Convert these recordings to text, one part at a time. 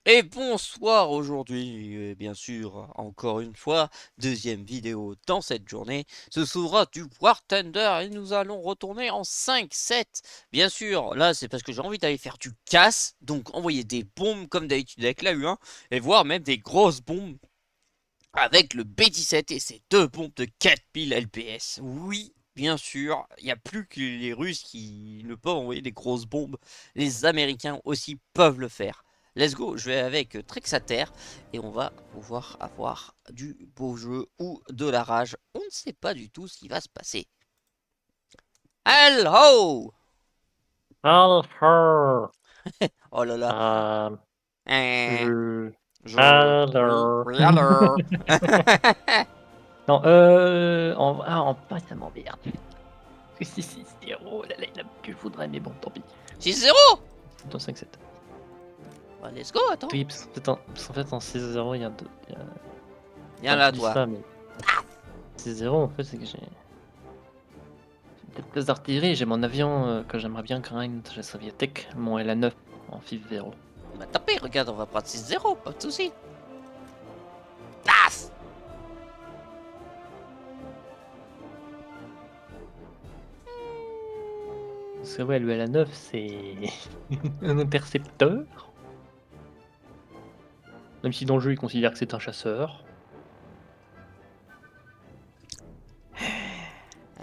Et bonsoir aujourd'hui, et bien sûr, encore une fois, deuxième vidéo dans cette journée. Ce sera du War Thunder et nous allons retourner en 5-7. Bien sûr, là c'est parce que j'ai envie d'aller faire du casse, donc envoyer des bombes comme d'habitude avec la U1, et voir même des grosses bombes avec le B-17 et ses deux bombes de 4000 LPS. Oui, bien sûr, il n'y a plus que les Russes qui ne peuvent envoyer des grosses bombes. Les Américains aussi peuvent le faire. Let's go, je vais avec Trexater et on va pouvoir avoir du beau jeu ou de la rage. On ne sait pas du tout ce qui va se passer. Hello! Alors, Oh là là. euh, Euh, je... Oui, Alors... oui alors. Non, en pas ça m'emmerde. Parce que si 6-0, la line-up que je voudrais, mais bon, tant pis. 6-0? Dans 5-7. Bah, let's go, attends. Oui, parce qu'en fait, en 6-0, il y a deux... Viens Enfin, je là, dis toi. ça, mais... 6-0, en fait, c'est que j'ai peut-être plus d'artillerie, j'ai mon avion que j'aimerais bien grind chez Soviétique, mon LA9 en FIF 0. Bah, tant pis, regarde, on va prendre 6-0, pas de soucis. Paf! Parce que ouais, le LA9, c'est un intercepteur. Même si dans le jeu, il considère que c'est un chasseur.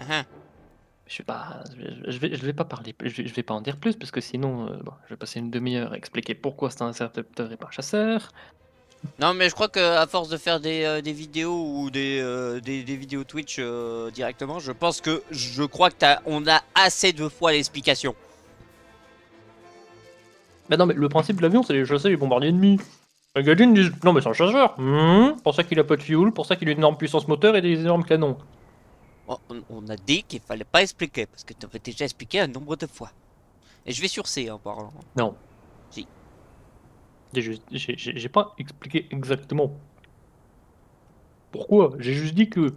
Uhum. Je sais pas, je vais pas parler, je vais pas en dire plus parce que sinon, bon, je vais passer une demi-heure à expliquer pourquoi c'est un intercepteur et pas un chasseur. Non, mais je crois que à force de faire des vidéos ou des vidéos Twitch directement, je crois que on a assez de fois l'explication. Bah non, mais le principe de l'avion, c'est de chasser les bombardiers ennemis. Les Gaijin disent non, mais c'est un chasseur. Pour ça qu'il a pas de fuel, pour ça qu'il a une énorme puissance moteur et des énormes canons. On a dit qu'il fallait pas expliquer parce que tu avais déjà expliqué un nombre de fois. Et je vais sur C en parlant. Non, Si. j'ai pas expliqué exactement pourquoi. J'ai juste dit que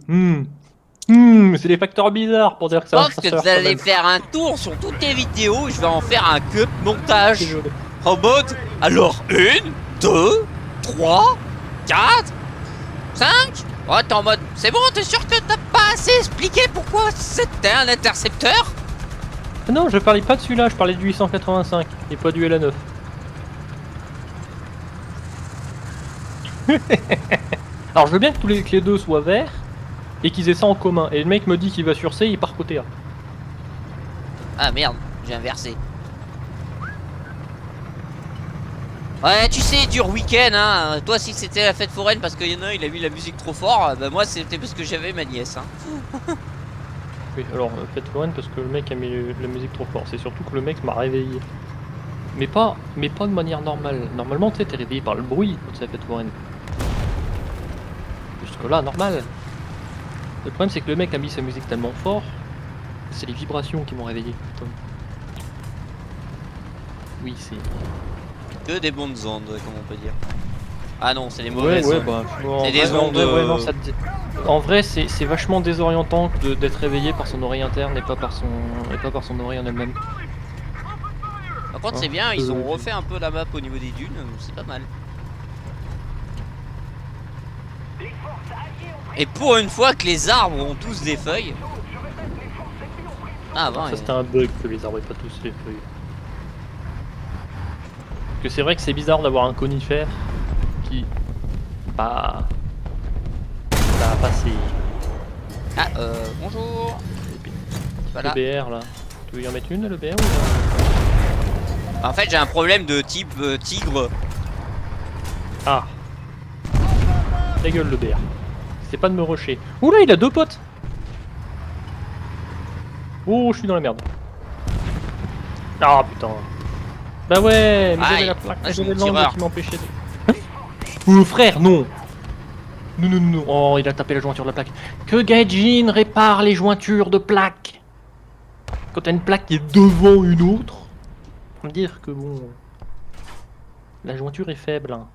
c'est des facteurs bizarres pour dire Je que c'est un pense que chasseur vous quand allez même. faire un tour sur toutes les vidéos. Je vais en faire un cup montage. Désolé. En mode, alors, une, deux, trois, quatre, 5. Oh, t'es en mode, c'est bon, t'es sûr que t'as pas assez expliqué pourquoi c'était un intercepteur? Ah non, je parlais pas de celui-là, je parlais du 885 et pas du LA9. Alors je veux bien que que les deux soient verts et qu'ils aient ça en commun. Et le mec me dit qu'il va sur C, il part côté A. Ah merde, j'ai inversé. Ouais, tu sais, dur week-end, hein. Toi, si c'était la fête foraine parce qu'il y en a, il a mis la musique trop fort, bah moi, c'était parce que j'avais ma nièce, hein. Oui, alors faites Lorraine parce que le mec a mis la musique trop fort. C'est surtout que le mec m'a réveillé. Mais pas de manière normale. Normalement, tu sais, t'es réveillé par le bruit quand c'est la fête foraine. Jusque là, normal. Le problème, c'est que le mec a mis sa musique tellement fort, c'est les vibrations qui m'ont réveillé. Putain. Oui, c'est. Que des bonnes ondes, comme on peut dire. Ah non, c'est des Ouais, mauvaises ouais, ondes. bah, C'est des en ondes. vrai, ouais, non, ça te dit. En vrai, c'est vachement désorientant d'être réveillé par son oreille interne et pas par son oreille en elle-même. Par contre, Hein, c'est bien, ils ont je- refait un peu la map au niveau des dunes, c'est pas mal. Et pour une fois que les arbres ont tous des feuilles. Ah, Alors avant, ça, c'était un bug que les arbres aient pas tous les feuilles. Que c'est vrai que c'est bizarre d'avoir un conifère qui, bah, a pas ses Ah, bonjour. le Voilà. BR là. Tu veux y en mettre une, le BR ou En fait, j'ai un problème de type tigre. Ah, ta gueule, le BR. C'est pas de me rusher. Oula, il a deux potes. Oh, je suis dans la merde. Ah putain. Bah ouais, mais j'avais Aïe. la plaque, Ah, mais j'ai j'avais mon l'angle tireur. qui m'empêchait de. Oh frère, non. Non, non, non, non. Oh, il a tapé la jointure de la plaque. Que Gaijin répare les jointures de plaque. Quand t'as une plaque qui est devant une autre, faut me dire que bon, la jointure est faible. Hein.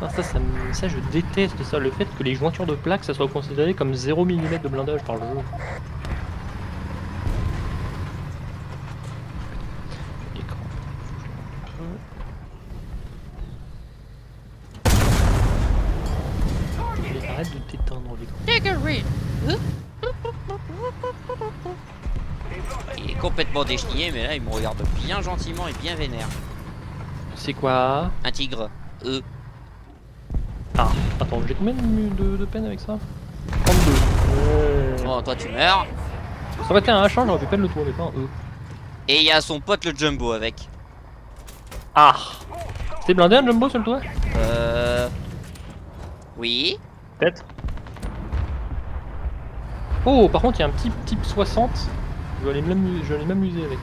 Ah, ça, je déteste ça, le fait que les jointures de plaque, ça soit considéré comme 0 mm de blindage par le jeu. Écran. dans le Take a read. Il est complètement déchenillé, mais là il me regarde bien gentiment et bien vénère. C'est quoi? Un tigre. Ah, attends, j'ai combien de peine avec ça? 32. Ouais. Bon, toi tu meurs. Ça aurait été un H1, j'aurais pu peine le tour, mais pas un E. Et il y a son pote le Jumbo avec. Ah! C'était blindé un Jumbo sur le toit? Oui. Peut-être. Oh, par contre, il y a un petit type 60. Je vais aller m'amuser avec.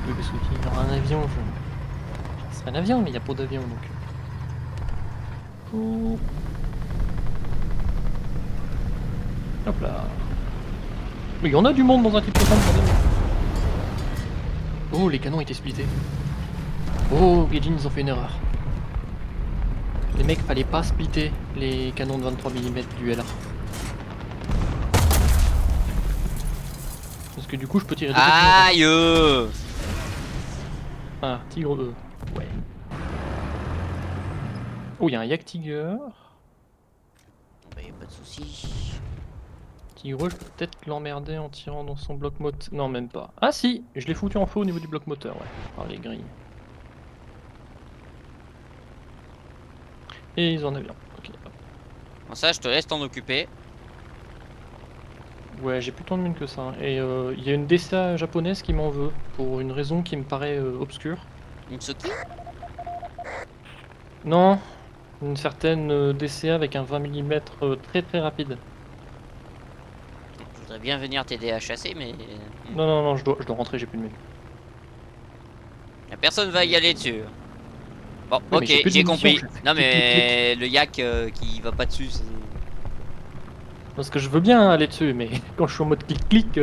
Oui, parce qu'il y aura un avion. Ce serait un avion, mais il n'y a pas d'avion donc. Oh. Hop là. Mais il y en a du monde dans un type 60 quand même. Oh, les canons étaient splittés. Oh, Gaijin, ils ont fait une erreur. Les mecs, fallait pas splitter les canons de 23 mm du LR. Parce que du coup, je peux tirer deux Aïe. Ah, Tigre E. Ouais. Oh, il y a un Yak Tiger. Bah, y a pas de soucis. Tigre, je peux peut-être l'emmerder en tirant dans son bloc moteur. Non, même pas. Ah si, je l'ai foutu en feu au niveau du bloc moteur, ouais. Par les grilles. Et ils en avaient un. Ok. Bon, ça, je te laisse t'en occuper. Ouais, j'ai plus tant de mine que ça. Hein. Et il y a une DCA japonaise qui m'en veut, pour une raison qui me paraît obscure. Mitsuki. Non, une certaine DCA avec un 20 mm très très rapide. Je voudrais bien venir t'aider à chasser, mais Non, non, non, je dois rentrer, j'ai plus de mine. personne va y aller dessus. Bon, Oui, mais ok, j'ai plus de j'ai munitions, compris. je fais Non, clic, clic, mais le yak qui va pas dessus, c'est... Parce que je veux bien aller dessus, mais quand je suis en mode clic-clic...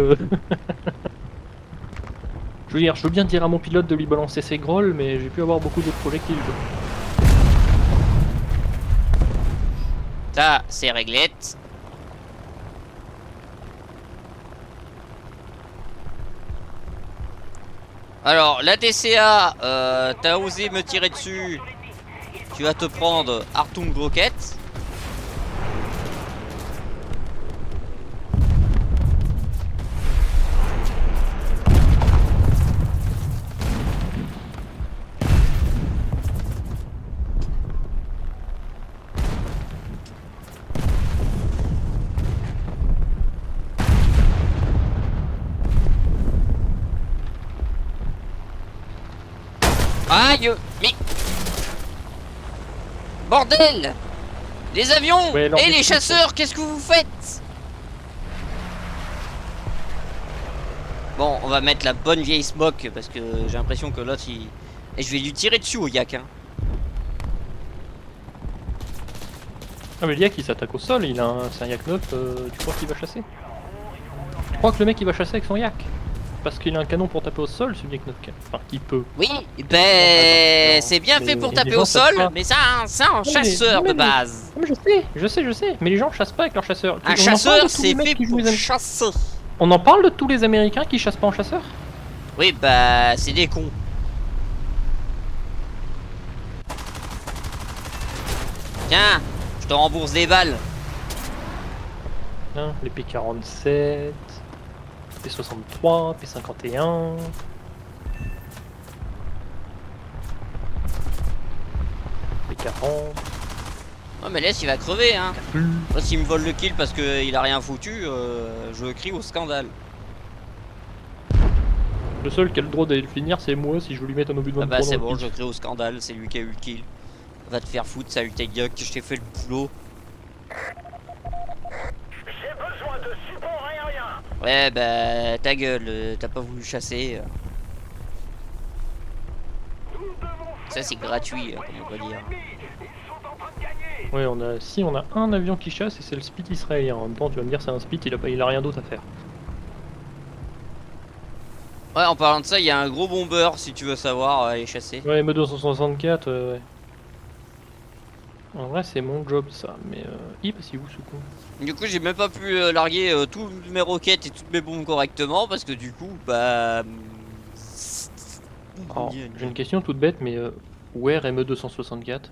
Je veux dire, je veux bien dire à mon pilote de lui balancer ses grolls, mais j'ai pu avoir beaucoup d'autres projectiles. Quoi. Ça, c'est réglette. Alors, la DCA, t'as osé me tirer dessus. Tu vas te prendre Artung Rocket. Aïe, mais... Bordel! Les avions Ouais, et les chasseurs, qu'est-ce que vous faites? Bon, on va mettre la bonne vieille smoke parce que j'ai l'impression que l'autre il... Et je vais lui tirer dessus au yak hein. Ah mais le yak il s'attaque au sol, c'est un yak neuf, tu crois qu'il va chasser? Tu crois que le mec il va chasser avec son yak? Parce qu'il a un canon pour taper au sol, ce yak 9. Enfin, qui peut. Oui, ben c'est bien fait pour taper au sol, mais ça, c'est un chasseur de base. Mais je sais, mais les gens chassent pas avec leur chasseur. Un chasseur, c'est fait pour chasser. On en parle de tous les Américains qui chassent pas en chasseur? Oui, bah c'est des cons. Tiens, je te rembourse des balles. Hein, les P47, P63, P51. P40. Non mais laisse, il va crever hein. Moi s'il me vole le kill parce qu'il a rien foutu, je crie au scandale. Le seul qui a le droit d'aller le finir c'est moi si je veux lui mettre un obus de 23. Ah bah c'est bon, je crie au scandale, c'est lui qui a eu le kill. Va te faire foutre, salut ta gueule, que je t'ai fait le boulot. J'ai besoin de support aérien. Ouais bah ta gueule, t'as pas voulu chasser. Ça c'est gratuit, comme on peut dire. Ouais, on a un avion qui chasse et c'est le Spit israélien. En même temps, tu vas me dire c'est un Spit, il a rien d'autre à faire. Ouais, en parlant de ça, il y a un gros bomber si tu veux savoir, aller chasser. Ouais, ME264, ouais. En vrai, c'est mon job ça, mais il passe où ce con? Du coup, j'ai même pas pu larguer toutes mes roquettes et toutes mes bombes correctement parce que du coup, bah. Alors, j'ai une question toute bête, mais where ME264?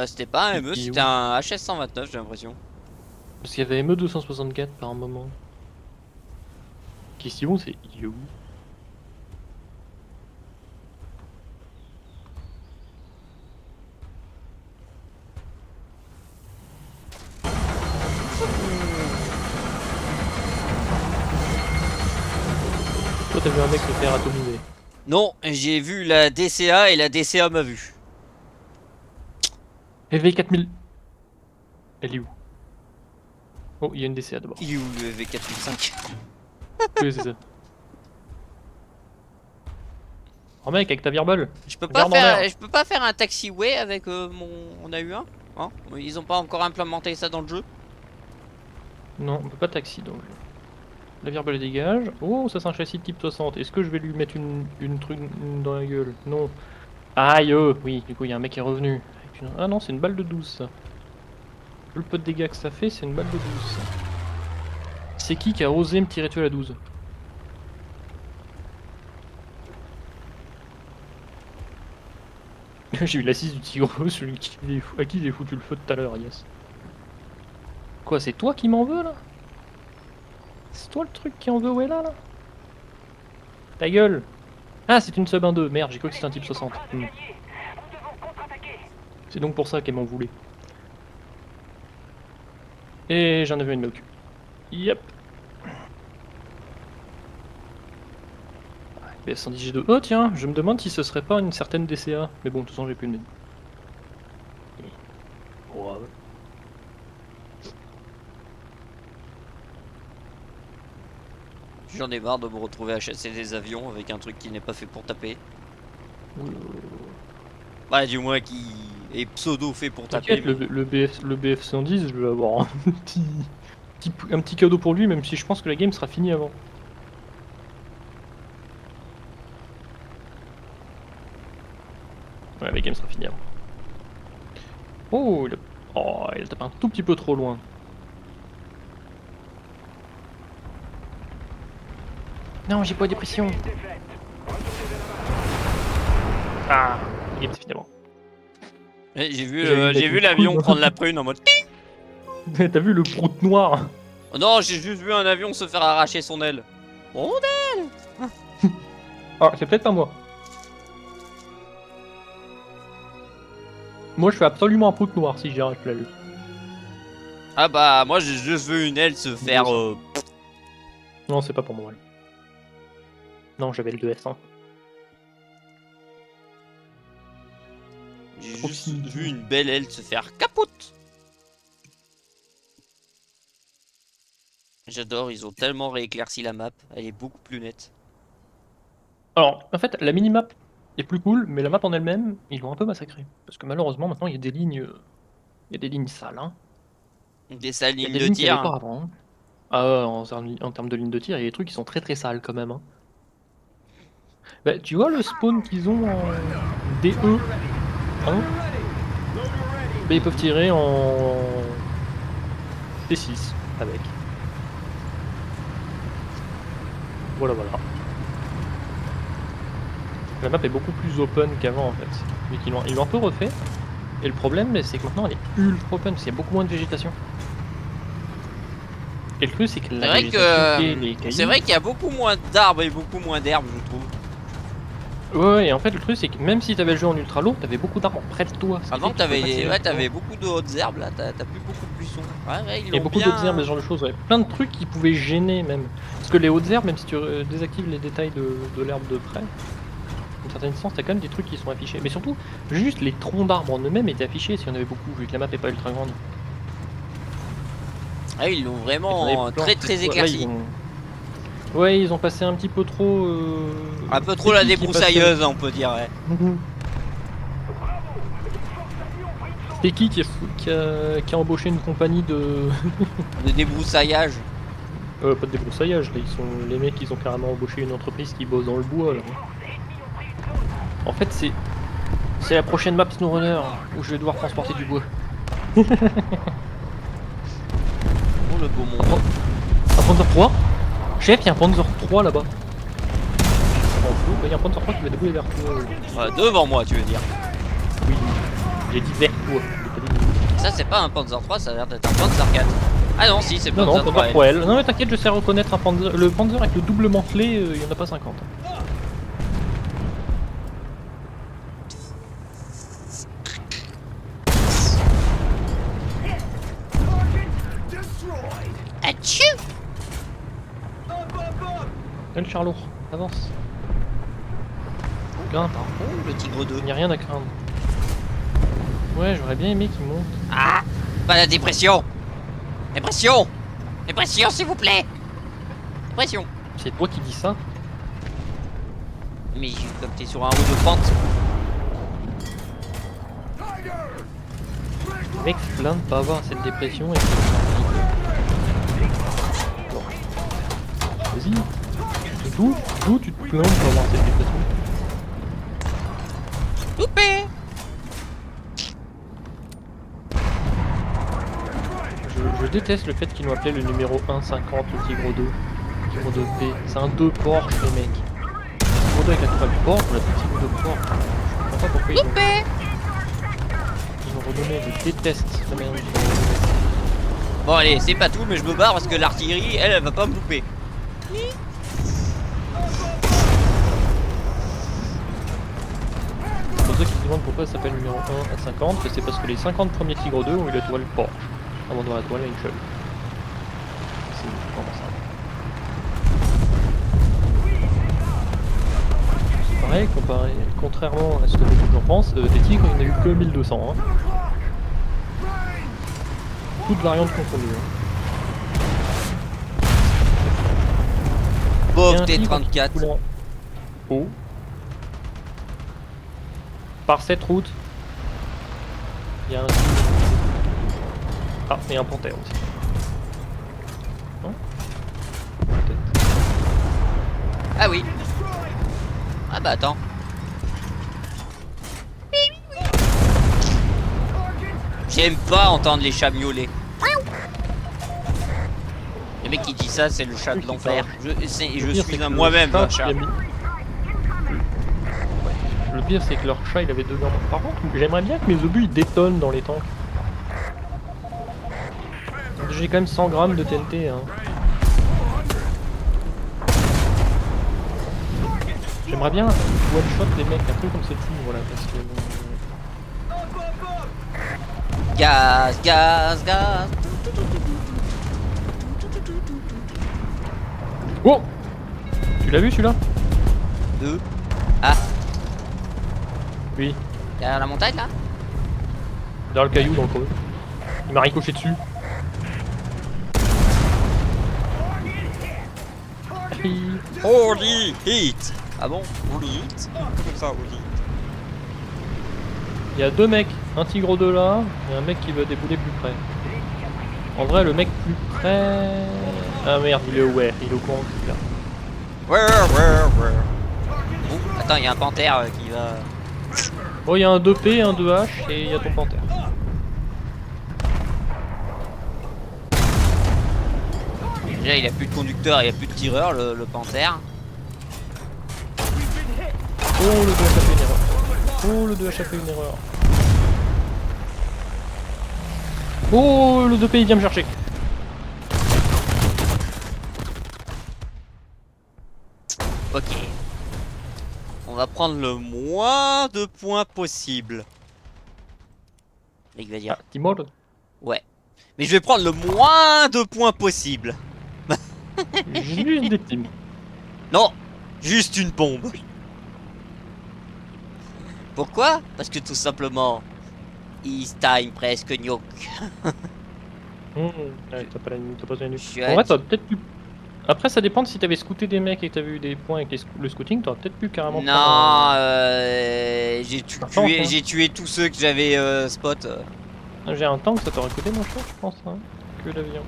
C'était pas un ME, Et c'était où un HS-129, j'ai l'impression. Parce qu'il y avait ME 264 par un moment. Question c'est il est où? Toi t'as vu un mec se faire atomiser. Non, j'ai vu la DCA et la DCA m'a vu. EV 4000. Elle est où? Oh, il y a une DCA d'abord. Il est où le V4005? Oui, c'est ça. Oh mec, avec ta virballe. Je peux pas Regarde en l'air. faire, je peux pas faire un taxiway avec on a eu un, hein? Ils ont pas encore implémenté ça dans le jeu. Non, on peut pas taxi donc. La virballe dégage. Oh, ça c'est un châssis de type 60. Est-ce que je vais lui mettre une truc dans la gueule? Non. Aïe, oui, du coup il y a un mec qui est revenu. Ah non, c'est une balle de 12 ça. Le peu de dégâts que ça fait, c'est une balle de 12. C'est qui a osé me tirer dessus à la 12? J'ai eu l'assise du tigre, celui à qui j'ai foutu le feu tout à l'heure, yes. Quoi, c'est toi qui m'en veux là? C'est toi le truc qui en veut, ouais là? Ta gueule! Ah, c'est une sub 1-2, merde, j'ai cru que c'était un type 60. C'est donc pour ça qu'elle m'en voulait. Et j'en avais une là au cul. Yep. BF110G2. Oh tiens, je me demande si ce serait pas une certaine DCA. Mais bon, de toute façon, j'ai plus le menu. Oh, ouais. J'en ai marre de me retrouver à chasser des avions avec un truc qui n'est pas fait pour taper. Bah du moins qui est pseudo fait pour taper. T'inquiète, le BF110, je vais avoir un petit cadeau pour lui, même si je pense que la game sera finie avant. Ouais, la game sera finie avant. Oh, il a tapé un tout petit peu trop loin. Non, j'ai pas de dépression. Ah, la game c'est fini avant. J'ai vu l'avion prendre la prune en mode. T'as vu le prout noir? Oh non, j'ai juste vu un avion se faire arracher son aile. Oh, Ah, c'est peut-être pas moi. Moi, je fais absolument un prout noir si j'y arrache la lue. ah bah moi j'ai juste vu une aile se faire. Non, c'est pas pour moi. Non, j'avais le 2S1. J'ai juste vu une belle aile se faire capote. J'adore, ils ont tellement rééclairci la map, elle est beaucoup plus nette. Alors, en fait, la minimap est plus cool, mais la map en elle-même, ils l'ont un peu massacrée. Parce que malheureusement, maintenant, il y a des lignes... Il y a des lignes sales, hein. Des sales Il y a lignes des de lignes qu'il n'y avait tir. pas avant. Hein. Ah, en termes de lignes de tir, il y a des trucs qui sont très très sales quand même. Hein. Bah, tu vois le spawn qu'ils ont en DE1 bah, ils peuvent tirer en D6 avec. Voilà, voilà. La map est beaucoup plus open qu'avant en fait. Vu qu'ils l'ont un peu refait. Et le problème, c'est que maintenant elle est ultra open parce qu'il y a beaucoup moins de végétation. Et le truc, c'est que la végétation et les cailloux... C'est vrai qu'il y a beaucoup moins d'arbres et beaucoup moins d'herbes, je trouve. Ouais, et en fait, le truc, c'est que même si t'avais le jeu en ultra lourd, t'avais beaucoup d'arbres près de toi. Avant, t'avais beaucoup de hautes herbes, là, t'as plus beaucoup de buissons. Ouais, Il y a beaucoup d'autres herbes, ce genre de choses, ouais. Plein de trucs qui pouvaient gêner même. Parce que les hautes herbes, même si tu désactives les détails de l'herbe de près, dans certaines instances, t'as quand même des trucs qui sont affichés. Mais surtout, juste les troncs d'arbres en eux-mêmes étaient affichés s'il y en avait beaucoup, vu que la map est pas ultra grande. Ah, ils l'ont vraiment très éclairci. Ouais, ils ont passé un petit peu trop... Un peu trop la débroussailleuse, on peut dire, ouais. C'est qui a embauché une compagnie de... de débroussaillage. Pas de débroussaillage, là, les mecs, ils ont carrément embauché une entreprise qui bosse dans le bois, là. En fait, c'est la prochaine map SnowRunner, où je vais devoir transporter du bois. Oh, le beau monde. Un Panzer 3 Chef, il y a un Panzer 3 là-bas. Il y a un Panzer 3 qui va débouler vers toi. Devant moi, tu veux dire. Oui, j'ai dit vers toi. Ça c'est pas un Panzer 3, ça a l'air d'être un Panzer 4. Ah non, si, c'est Non, Panzer non, 3. pas pour elle. Non, mais t'inquiète, je sais reconnaître un Panzer. Le Panzer avec le double mantelet, il y en a pas 50. Atchou! Allez, Charlot, avance. Grimpe, hein. Oh, le tigre 2. Il n'y a rien à craindre. Ouais, j'aurais bien aimé qu'il monte. Ah! Pas la dépression! Dépression! Dépression, s'il vous plaît! Dépression! C'est toi qui dis ça? Mais comme t'es sur un haut de pente. Le mec se plaint de pas avoir cette dépression et... Bon. Vas-y. D'où tu te plains de pas avoir cette dépression? Loupé! Je déteste le fait qu'ils nous appelaient le numéro 150, le Tigre 2. Le Tigre 2P. C'est un 2 Porsche, les mecs. Le Tigre 2 avec la toile Porsche, on l'appelle Tigre 2 Porsche. Je comprends pas pourquoi ils ont redonné. Je déteste la manière dont ils ont redonné. Bon allez, c'est pas tout, mais je me barre parce que l'artillerie, elle va pas me louper. Pour ceux qui se demandent pourquoi ça s'appelle numéro 1 à 50, c'est parce que les 50 premiers Tigre 2 ont eu la toile Porsche. Avant d'avoir la toile Angel. C'est vraiment ça. Pareil, contrairement à ce que beaucoup de gens pensent, des tigres il n'y en a eu que 1200. Hein. Toutes variantes confondues. Hein. Pauvre Et un tigre T-34. qui roule en haut. Par cette route, il y a un tigre. Ah, et un panthère aussi. Non? Peut-être. Ah oui. Ah bah attends. J'aime pas entendre les chats miauler. Le mec qui dit ça, c'est le chat de l'enfer. Je suis un moi-même un chat. Le pire, c'est que leur chat, il avait 2 gants. Par contre, j'aimerais bien que mes obus ils détonnent dans les tanks. J'ai quand même 100 grammes de TNT. Hein. J'aimerais bien one-shot les mecs, un peu comme celle-ci, voilà, parce que... Gaz, gaz, gaz. Oh! Tu l'as vu celui-là? 2. Ah, Oui, derrière la montagne là? derrière le caillou dans le creux. Il m'a ricoché dessus. Holy heat! Ah bon? Holy heat? Comme ça, holy heat. Il y a 2 mecs, un tigre de là, et un mec qui veut débouler plus près. En vrai, le mec plus près... Ah merde, il est aware, il est au courant que c'est là. Where? Oh, attends, il y a un panthère qui va... Oh, il y a un 2P, un 2H, et il y a ton panthère. Déjà, il a plus de conducteur, il a plus de tireur, le panthère. Oh, le 2H a fait une erreur. Oh, le 2H a fait une erreur. Oh, le 2P il vient me chercher. Ok. On va prendre le moins de points possible. Il va dire. Ah, Timor. Ouais. Mais je vais prendre le moins de points possible. Juste des teams. Non, juste une bombe. Pourquoi? Parce que tout simplement, East time presque gnoc. Ouais, t'as pas la nuit, t'as pas la nuit. Je suis En vrai, à- t'aurais peut-être pu. Après, ça dépend de si t'avais scouté des mecs et que t'avais eu des points avec le scouting, t'aurais peut-être pu carrément. Non, prendre j'ai tué tous ceux que j'avais spot. J'ai un tank, ça t'aurait coûté moins cher, je pense, hein, que l'avion.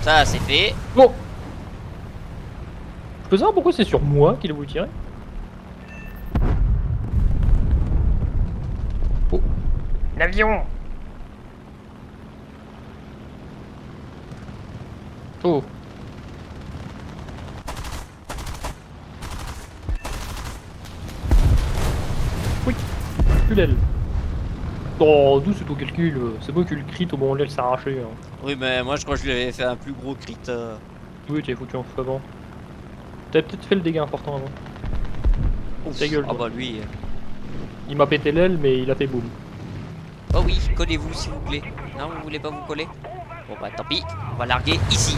Ça, c'est fait. Bon. Je peux savoir pourquoi c'est sur moi qu'il a voulu tirer? Oh. L'avion. Oh. Oui. Plus l'aile. Oh, d'où c'est ton calcul? C'est moi qui le crit au moment où l'aile s'est arrachée. Hein. Oui, mais moi je crois que je lui avais fait un plus gros crit. Oui, t'avais foutu en feu avant. T'avais peut-être fait le dégât important avant. Ouf. Ta gueule, Ah toi. bah lui. Il m'a pété l'aile, mais il a fait boum. Oh oui, collez-vous s'il vous plaît. Non, vous voulez pas vous coller? Bon bah tant pis, on va larguer ici.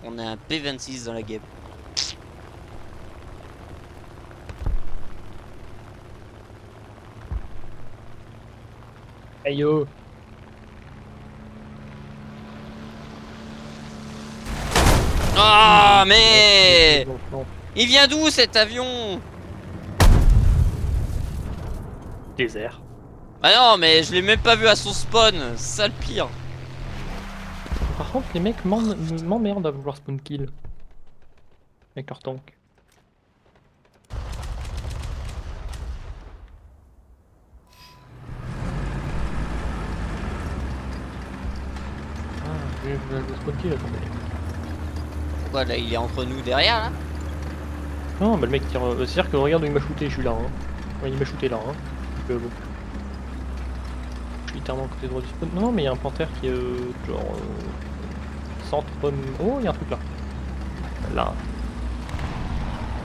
On a un P26 dans la game. Aïe oh. Ah mais Non. il vient d'où cet avion? Désert. Ah non mais je l'ai même pas vu à son spawn, c'est ça le pire. Par contre, les mecs m'emmerdent à vouloir spawn kill. Avec leur tank. Ah, je vais spawn kill, attendez. Pourquoi là il est entre nous derrière là? Non, bah le mec tire. C'est-à-dire que regarde où il m'a shooté, je suis là. Hein. Ouais, il m'a shooté là. Hein. Donc, bon. Je suis littéralement à côté droit du spawn. Non, mais il y a un panthère qui est genre. Centre. Oh, il y a un truc là. Là.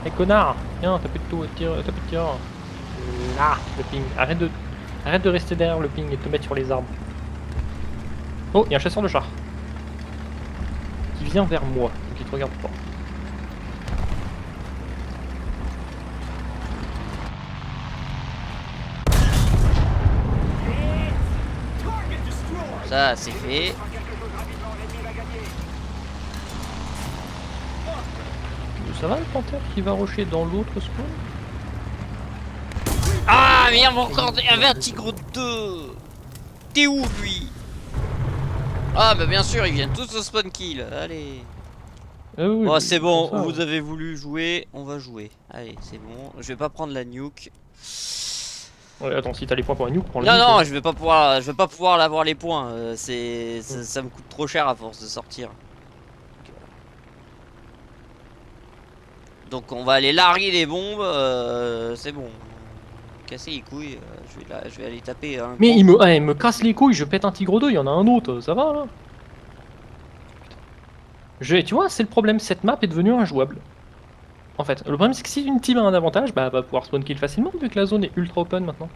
Eh connard! Tiens, t'as plus de tir. T'as plus de tir. Là, le ping. Arrête de rester derrière le ping et de te mettre sur les arbres. Oh, il y a un chasseur de chars. Qui vient vers moi. Donc il te regarde pas. Ça c'est fait. Ça va le panthère qui va rusher dans l'autre spawn? Ah merde encore un Tigre 2. T'es où lui? Ah bah bien sûr ils viennent tous au spawn kill. Allez. Oui, Oh c'est bon, ça, vous avez voulu jouer, on va jouer. Allez c'est bon, je vais pas prendre la nuke. Ouais, attends, si t'as les points pour la nuke, prends la Non nuke. non, Hein. je vais pas pouvoir l'avoir les points. Ça me coûte trop cher à force de sortir. Donc on va aller larguer les bombes. C'est bon. Casser les couilles. Je vais aller taper un. Mais il me casse les couilles, je pète un tigre 2, il y en a un autre, ça va là? Tu vois, c'est le problème, cette map est devenue injouable. En fait, le problème c'est que si une team a un avantage, bah elle va pouvoir spawn kill facilement vu que la zone est ultra open maintenant.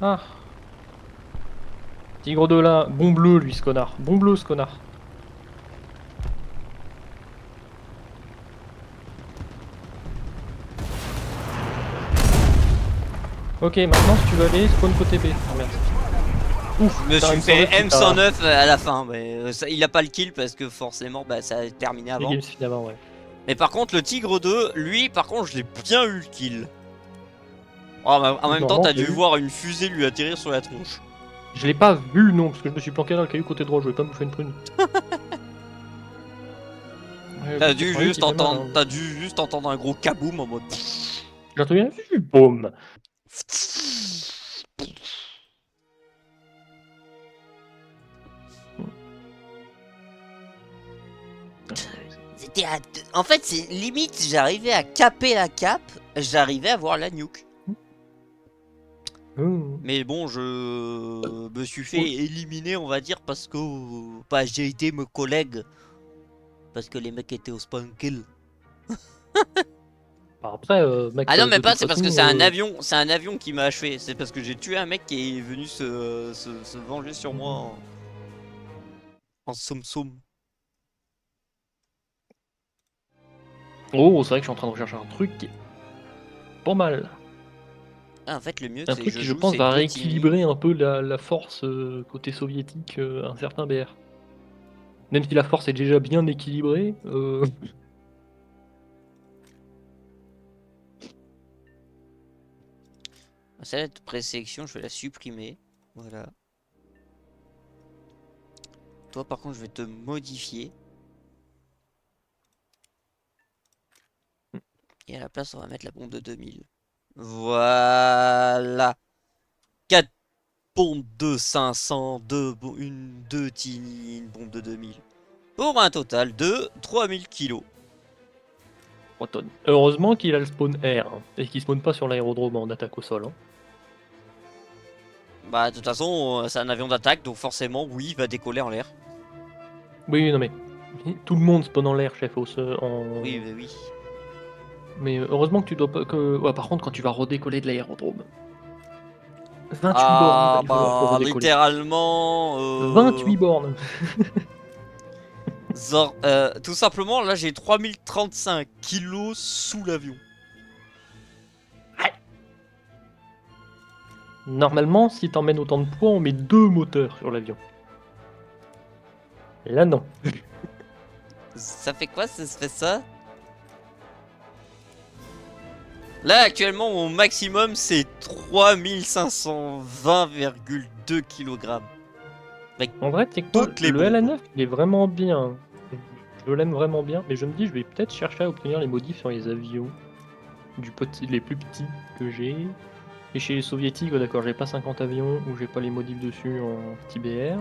Ah. Tigre 2 là, bon bleu lui ce connard, bon bleu ce connard. Ok, maintenant si tu veux aller, spawn côté B. Oh merde. Ouf, Je me t'as suis un fait M109 qui t'a- M109 à la fin, mais il a pas le kill parce que forcément bah, ça a terminé Les avant. games se finissent avant, ouais. Mais par contre le Tigre 2, lui par contre je l'ai bien eu le kill. Oh, bah, en même temps Normalement, t'as je l'ai dû eu. voir une fusée lui atterrir sur la tronche. Je l'ai pas vu non, parce que je me suis planqué dans le caillou côté droit, je vais pas me bouffer une prune. Ouais, T'as plus dû 88, juste il fait mal, entendre, hein. un gros kaboom en mode. J'ai entendu un boum. En fait c'est limite j'arrivais à caper la cape, j'arrivais à voir la nuke. Mais bon, je me suis fait éliminer, on va dire, parce que bah, j'ai été mes collègues. Parce que les mecs étaient au spawn kill. Après, mec, Ah non, mais de pas, toute c'est parce façon, que c'est un avion qui m'a achevé. C'est parce que j'ai tué un mec qui est venu se venger sur moi en soum-soum. Oh, c'est vrai que je suis en train de rechercher un truc qui est pas mal. Ah, en fait, le mieux, Un c'est que truc je qui, je joue, pense, c'est va Go rééquilibrer Teaming. un peu la force côté soviétique, un certain BR. Même si la force est déjà bien équilibrée. Cette présélection, je vais la supprimer. Voilà. Toi, par contre, je vais te modifier. Et à la place, on va mettre la bombe de 2000. Voilà. 4 bombes de 500, 2 tiny, une bombe de 2000. Pour un total de 3000 kilos. 3 tonnes. Heureusement qu'il a le spawn air, hein, et qu'il spawn pas sur l'aérodrome en attaque au sol. Hein. Bah, de toute façon, c'est un avion d'attaque, donc forcément, oui, il va décoller en l'air. Oui, non mais... Tout le monde spawn en l'air, chef, en... Oui, mais oui. Mais heureusement que tu dois pas... Que... Ouais, par contre, quand tu vas redécoller de l'aérodrome... 28 bornes, Ah, il va falloir pour bah, redécoller. littéralement... 28 bornes. Tout simplement, là, j'ai 3035 kilos sous l'avion. Normalement, si t'emmènes autant de poids, on met 2 moteurs sur l'avion. Là, non. Ça fait quoi, ça fait ça? Là, actuellement, mon maximum, c'est 3520,2 kg. En vrai, c'est quoi Toutes les le bombes. LA9, il est vraiment bien. Je l'aime vraiment bien, mais je me dis, je vais peut-être chercher à obtenir les modifs sur les avions. Les plus petits que j'ai. Et chez les soviétiques, d'accord, j'ai pas 50 avions ou j'ai pas les modifs dessus en petit BR.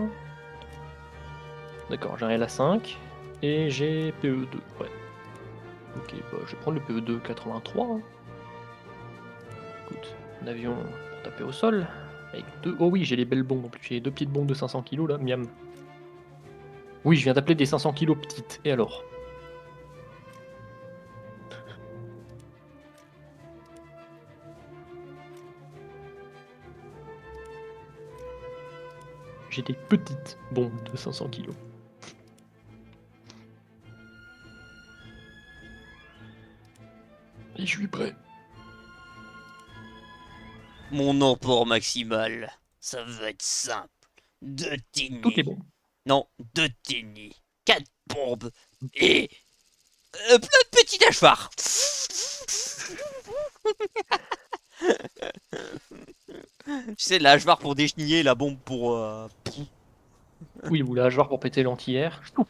D'accord, j'ai un LA5 et j'ai PE2, ouais. Ok, bah, je vais prendre le PE2 83. Hein. Écoute, un avion pour taper au sol. Avec deux... Oh oui, j'ai les belles bombes en plus. J'ai 2 petites bombes de 500 kg là, miam. Oui, je viens d'appeler des 500 kg petites. Et alors? J'ai des petites bombes de 500 kg. Et je suis prêt. Mon emport maximal, ça va être simple. 2 Toutes les tiny. bombes. Non, 2 tiny. 4 bombes. Et... plein de petits hachoirs. Tu sais, la hachoir pour décheniller, la bombe pour... Oui, ou la hachoir pour péter l'anti-air. Ou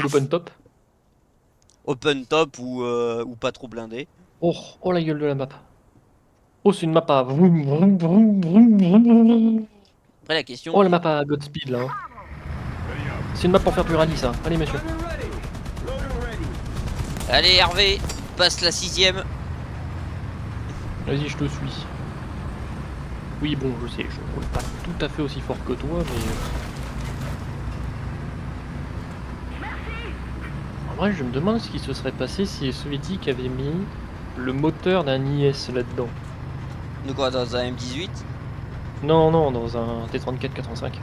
l'open top. open top ou pas trop blindé. Oh, oh la gueule de la map. Oh, c'est une map à vroom, vroom, vroom, vroom, vroom. Après, la question... Oh, la map à Godspeed là. Hein. C'est une map pour faire du rallye ça. Allez, monsieur. Allez, Hervé, passe la 6ème. Vas-y, je te suis. Oui, bon, je sais, je roule pas tout à fait aussi fort que toi, mais... En vrai, je me demande ce qui se serait passé si les soviétiques avaient mis le moteur d'un IS là-dedans. De quoi, dans un M18? Non, non, dans un T-34-85.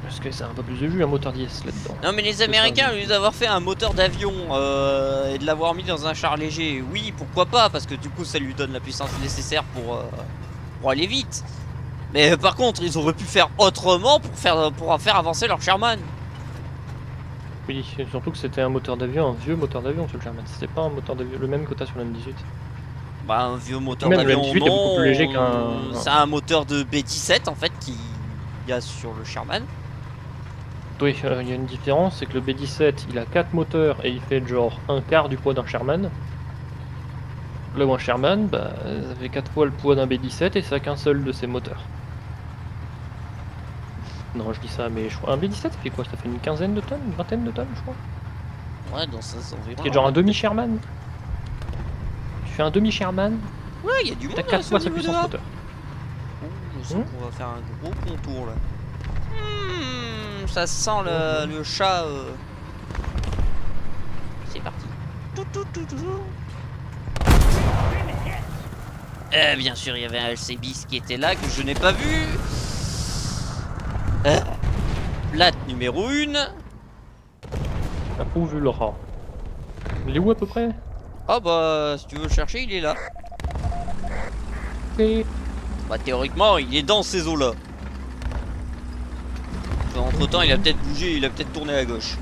Parce que c'est un peu plus de jus, un moteur d'IS là-dedans. Non mais les Américains, au lieu d'avoir fait un moteur d'avion et de l'avoir mis dans un char léger, oui, pourquoi pas, parce que du coup ça lui donne la puissance nécessaire pour aller vite. Mais par contre, ils auraient pu faire autrement pour faire avancer leur Sherman. Oui, et surtout que c'était un moteur d'avion, un vieux moteur d'avion sur le Sherman. C'était pas un moteur d'avion, le même que t'as sur le M18. Bah un vieux moteur Même le d'avion, M18 est beaucoup plus léger qu'un... c'est un moteur de B-17 en fait qui y a sur le Sherman. Oui, il y a une différence, c'est que le B-17 il a 4 moteurs et il fait genre un quart du poids d'un Sherman. Là où un Sherman, bah, ça fait 4 fois le poids d'un B-17 et ça a qu'un seul de ses moteurs. Non, je dis ça, mais je crois. Un B-17 ça fait quoi? Ça fait une quinzaine de tonnes? Une vingtaine de tonnes, je crois. Ouais, dans ça environ. C'est genre un demi-Sherman. Tu fais un demi-Sherman, Ouais, il y a du monde t'as à 4 ce fois sa niveau puissance là. moteur. Je sens qu'on va faire un gros contour là. Ça sent le chat. C'est parti. Bien sûr, il y avait un LCBIS qui était là que je n'ai pas vu. Plate numéro 1. Approuve le rat. Il est où à peu près? Ah bah, si tu veux le chercher, il est là. Et... Bah, théoriquement, il est dans ces eaux là. Entre temps, il a peut-être bougé, il a peut-être tourné à gauche.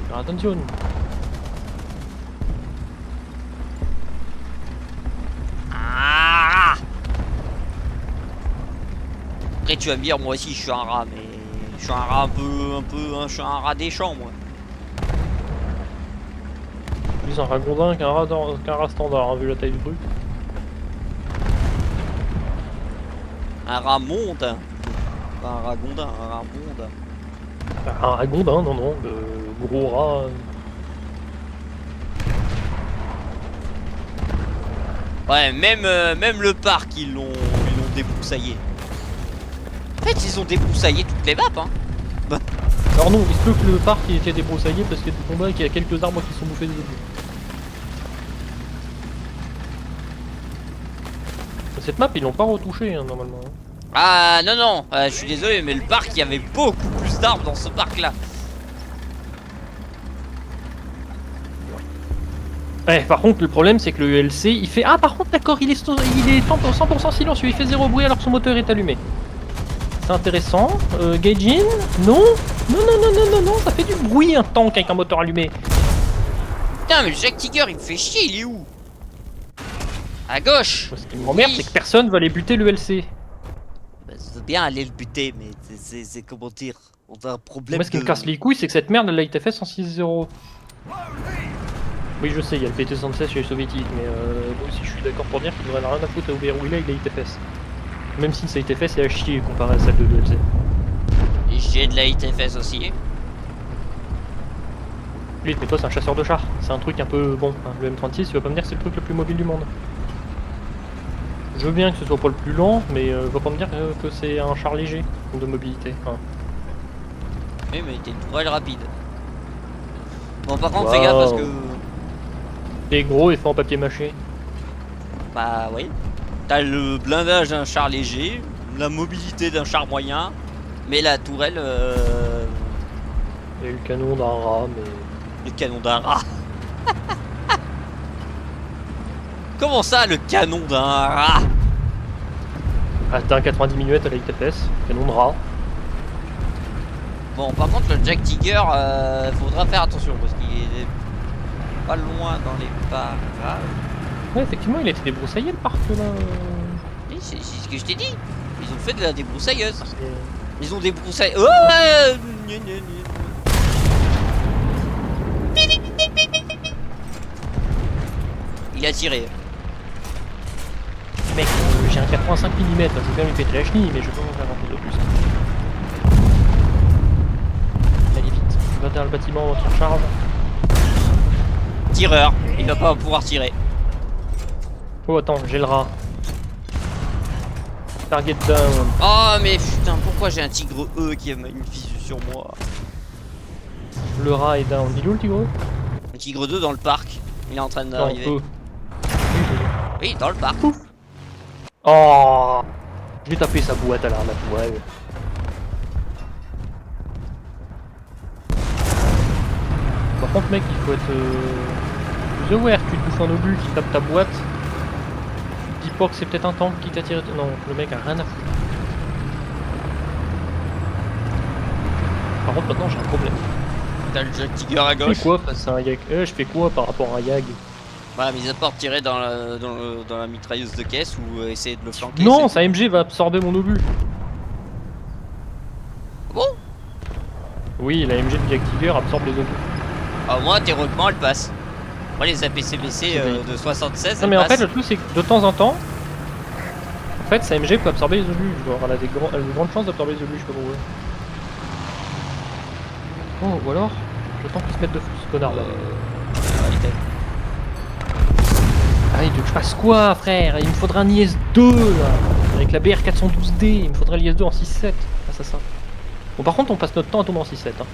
Alors, attention. tu vas me dire, moi aussi je suis un rat, mais je suis un rat je suis un rat des champs, moi. Plus un ragondin qu'un rat standard, hein, vu la taille du truc. Un rat monde. Pas un ragondin, un rat monde. Un ragondin, non, non, gros rat. Ouais, même le parc, ils l'ont débroussaillé. En fait, ils ont débroussaillé toutes les maps, hein. Alors non, il se peut que le parc ait été débroussaillé parce qu'il y a des combats et qu'il y a quelques arbres qui sont bouffés des obus. Cette map, ils l'ont pas retouchée, hein, normalement. Ah non, non, je suis désolé, mais le parc, il y avait beaucoup plus d'arbres dans ce parc-là. Ouais, par contre, le problème, c'est que le ELC, il fait... Ah, par contre, d'accord, il est 100% silencieux, il fait zéro bruit alors que son moteur est allumé. C'est intéressant. Gaijin? Non? Non, non, non, non, non, non, ça fait du bruit un tank avec un moteur allumé. Putain, mais le Jack Tiger, il me fait chier, il est où? À gauche. Ce qui m'emmerde, c'est que personne va aller buter le ELC. Bah, je veux bien aller le buter, mais c'est comment dire? On a un problème Moi, ce qui me casse les couilles, c'est que cette merde, elle a été faite en 6-0. Oui, je sais, il y a le PT-76 chez les soviétiques, mais moi aussi je suis d'accord pour dire qu'il devrait rien à foutre à ouvrir où il a ITFS. Même si ça a été fait, c'est à chier comparé à celle de l'ELC. J'ai de la ITFS aussi. Oui, mais toi, c'est un chasseur de chars. C'est un truc un peu bon. Hein. Le M36, tu vas pas me dire que c'est le truc le plus mobile du monde. Je veux bien que ce soit pas le plus lent, mais va pas me dire que c'est un char léger de mobilité. Hein. Oui, mais t'es une tourelle rapide. Bon, par contre, fais gaffe parce que. T'es gros et fait en papier mâché. Bah, oui. T'as le blindage d'un char léger, la mobilité d'un char moyen, mais la tourelle. Et le canon d'un rat, mais. Le canon d'un rat. Comment ça, le canon d'un rat? Ah, t'as un 90 mm à la ITFS, canon de rat. Bon, par contre, le Jack Tiger, faudra faire attention parce qu'il est pas loin dans les parages. Ouais, effectivement, il a été débroussaillé le parc là. Oui, c'est ce que je t'ai dit. Ils ont fait de la débroussailleuse. C'est- Ils ont débroussaillé. Oh gna, gna, gna. Il a tiré. Mec, j'ai un 85 mm, je veux bien lui péter la chenille, mais je peux pas faire grand chose de plus. Allez vite, va derrière le bâtiment avant qu'il recharge. Tireur. Il va pas pouvoir tirer. Oh attends, j'ai le rat. Target down. Oh mais putain, pourquoi j'ai un tigre E qui a une visu sur moi? Le rat est down. Il est où le tigre? Un tigre 2 dans le parc. Il est en train Non, d'arriver. Oui, dans le parc. Oh, je vais taper sa boîte à l'arme à toile. Par contre mec, il faut être plus aware. Tu te bouffes un obus qui tape ta boîte. Dis pas que c'est peut-être un tank qui t'a tiré. Non, le mec a rien à foutre. Par contre maintenant j'ai un problème. T'as le Jack Tiger à Je gauche. fais quoi face à un Yag? Je fais quoi par rapport à un Yag? Bah, mis à part tirer dans la mitrailleuse de caisse ou essayer de le flanquer. Non, c'est sa MG va absorber mon obus. tout. Bon. Oui, la MG de Jack Tiger absorbe les obus. Ah, moi, théoriquement, elle passe. Moi, les APCBC de 76, Non elle mais en passe. fait le truc c'est que de temps en temps, en fait sa MG peut absorber les obus, genre elle a de grandes chances d'absorber les obus, je sais pas pourquoi. Oh ou alors, j'attends qu'il se mette de fou ce connard là. Ah il veut que je fasse quoi frère? Il me faudra un IS-2 là, avec la BR412D, il me faudra l'IS-2 en 6-7, ah ça. Bon par contre on passe notre temps à tomber en 6-7 hein.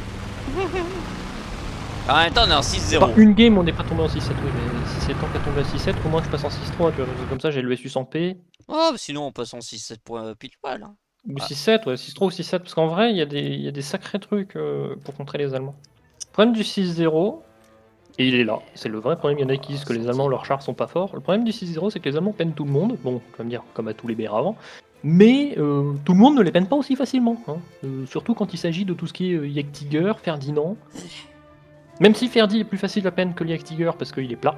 En même temps, on est en Par 6-0. une game on n'est pas tombé en 6-7, oui mais si c'est le temps qu'à tomber à 6-7, au moins je passe en 6-3 tu vois, parce que comme ça j'ai le SU sans P. Oh, sinon, on passe en 6-7 pour pile poil. Hein. Ou Ah. 6-7, ouais, 6-3 ou 6-7, parce qu'en vrai, il y a des sacrés trucs pour contrer les Allemands. Le problème du 6-0, et il est là, c'est le vrai problème, il y en a qui disent que les Allemands, leurs chars sont pas forts. Le problème du 6-0, c'est que les Allemands peinent tout le monde, bon, tu vas me dire, comme à tous les BR avant, mais tout le monde ne les peine pas aussi facilement, hein. Surtout quand il s'agit de tout ce qui est Jagdtiger, Ferdinand. Même si Ferdi est plus facile à peine que le Jagdtiger parce qu'il est plat.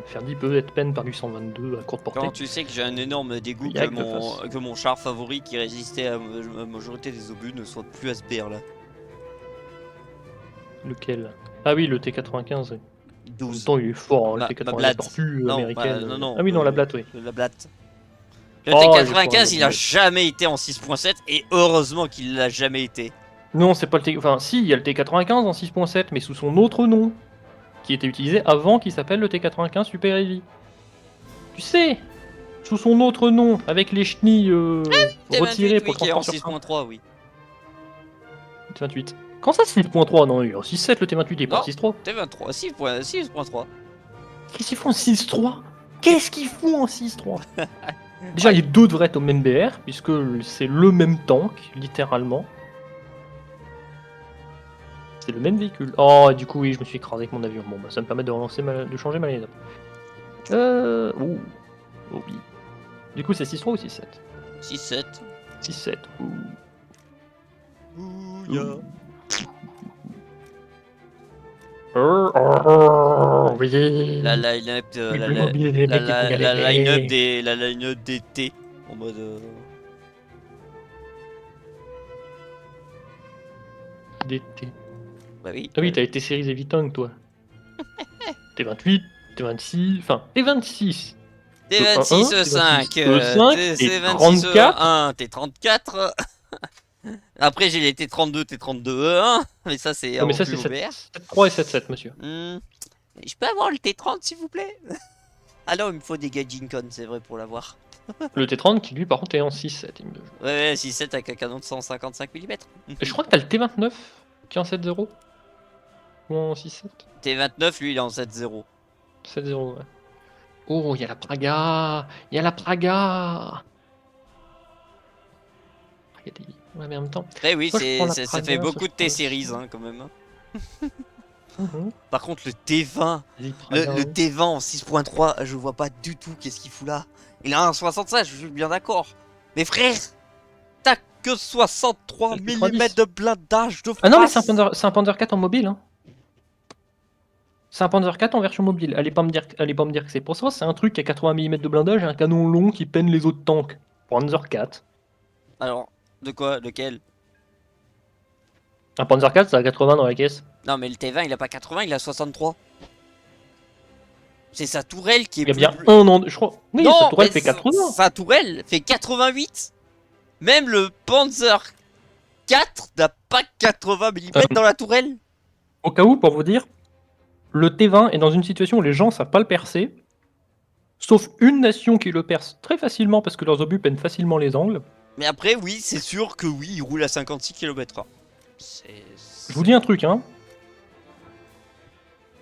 Ferdi peut être peine par du 122 à courte portée. Quand tu sais que j'ai un énorme dégoût Yak que de face. mon char favori qui résistait à la majorité des obus ne soit plus à ce BR là. Lequel? Ah oui, le T95. Oui. En même 12. temps, il est fort, hein, le Ma T80, la blatte. tortue Non, américaine. bah, non, Ah oui, non, la blatte, oui. La blatte. Le Oh, il est fort, T95, il a blatte. jamais été en 6.7 et heureusement qu'il l'a jamais été. Non, c'est pas le T... Enfin, si, il y a le T95 en 6.7, mais sous son autre nom, qui était utilisé avant qu'il s'appelle le T95 Super Heavy. Tu sais, sous son autre nom, avec les chenilles retirées T28, pour oui, qui est en transport sur 6.3, oui. T28. Quand ça, 6.3? Non, il est en 6.7 le T28, il est pas en Non, 6.3. T23, 6.3. Qu'est-ce qu'ils font en 6.3? Qu'est-ce qu'ils font en 6.3? Déjà, Ouais. les deux devraient être au même BR, puisque c'est le même tank, littéralement. C'est le même véhicule. Oh, et du coup, oui, je me suis écrasé avec mon avion. Bon, bah, ça me permet de relancer de changer ma line-up. Ouh. Oh oui. Du coup, c'est 6.3 ou 6.7? 6.7. 6.7. Ouh. Ouya. Oui. La line-up Oui, plus mobile, les mecs qui vont galérer. la line-up des T en mode DT. bah oui. Ah oui, t'as été séries Evitang, toi. T28, T26, enfin, T26. T26 E1, 5, T26 E5 et T26 34. E1, T34. Après j'ai les T32, T32 E1, mais ça c'est Non, mais en ça, plus c'est au BR. 7.3 et 7.7, monsieur. Je peux avoir le T30 s'il vous plaît? Ah non, il me faut des Gaijin-Con, c'est vrai pour l'avoir. Le T30 qui, lui, par contre, est en 6.7. Il me... Ouais, 6.7 avec un canon de 155 mm. Et je crois que t'as le T29 qui est en 7.0. Ou en 6.7. T29, lui, il est en 7.0. 7.0, ouais. Oh, il y a la Praga. Il y a la Praga. Ouais, mais en même temps, Eh oui, soit je prends la ça Praga, fait soit beaucoup je de prends le T-Series sud. hein, quand même. Mhm. Par contre, le T20, Vas-y, Praga, le hein. T20 en 6.3, je vois pas du tout qu'est-ce qu'il fout là. Il a un 65, je suis bien d'accord. Mais frère, t'as que 63 Le mm T90. de blindage de Ah non, mais face. c'est un Panzer 4 en mobile. Hein. C'est un Panzer 4 en version mobile. Allez pas me dire que c'est pour ça. C'est un truc qui a 80 mm de blindage et un canon long qui peine les autres tanks. Panzer 4. Alors, de quoi? Lequel? Un Panzer 4, ça a 80 dans la caisse. Non, mais le T20, il a pas 80, il a 63. C'est sa tourelle qui est Il y a plus... bien un an. Je crois. Oui, sa Non, tourelle mais fait 80. sa tourelle fait 88. Même le Panzer 4 n'a pas 80 mm dans la tourelle. Au cas où, pour vous dire, le T20 est dans une situation où les gens savent pas le percer. Sauf une nation qui le perce très facilement parce que leurs obus peinent facilement les angles. Mais après, oui, c'est sûr que oui, il roule à 56 km/h. Je vous dis un truc, hein.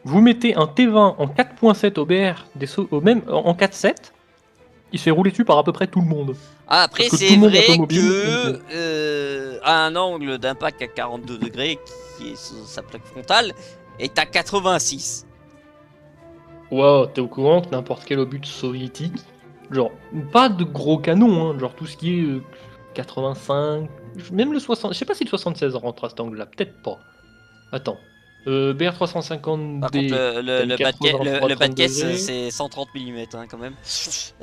Vous mettez un T20 en 4.7 au BR, au même, en 4.7, il se fait rouler dessus par à peu près tout le monde. Ah, après, Parce que tout c'est le monde est un peu vrai mobile. que à un angle d'impact à 42 degrés, qui est sur sa plaque frontale, est à 86. Wow, t'es au courant que n'importe quel obus soviétique, genre, pas de gros canons, hein, genre tout ce qui est 85, même le 60, je sais pas si le 76 rentre à cet angle-là, peut-être pas. Attends, BR350D, Par contre, t'as une 83 le bas de 30 caisse, degrés. c'est 130 mm hein, quand même.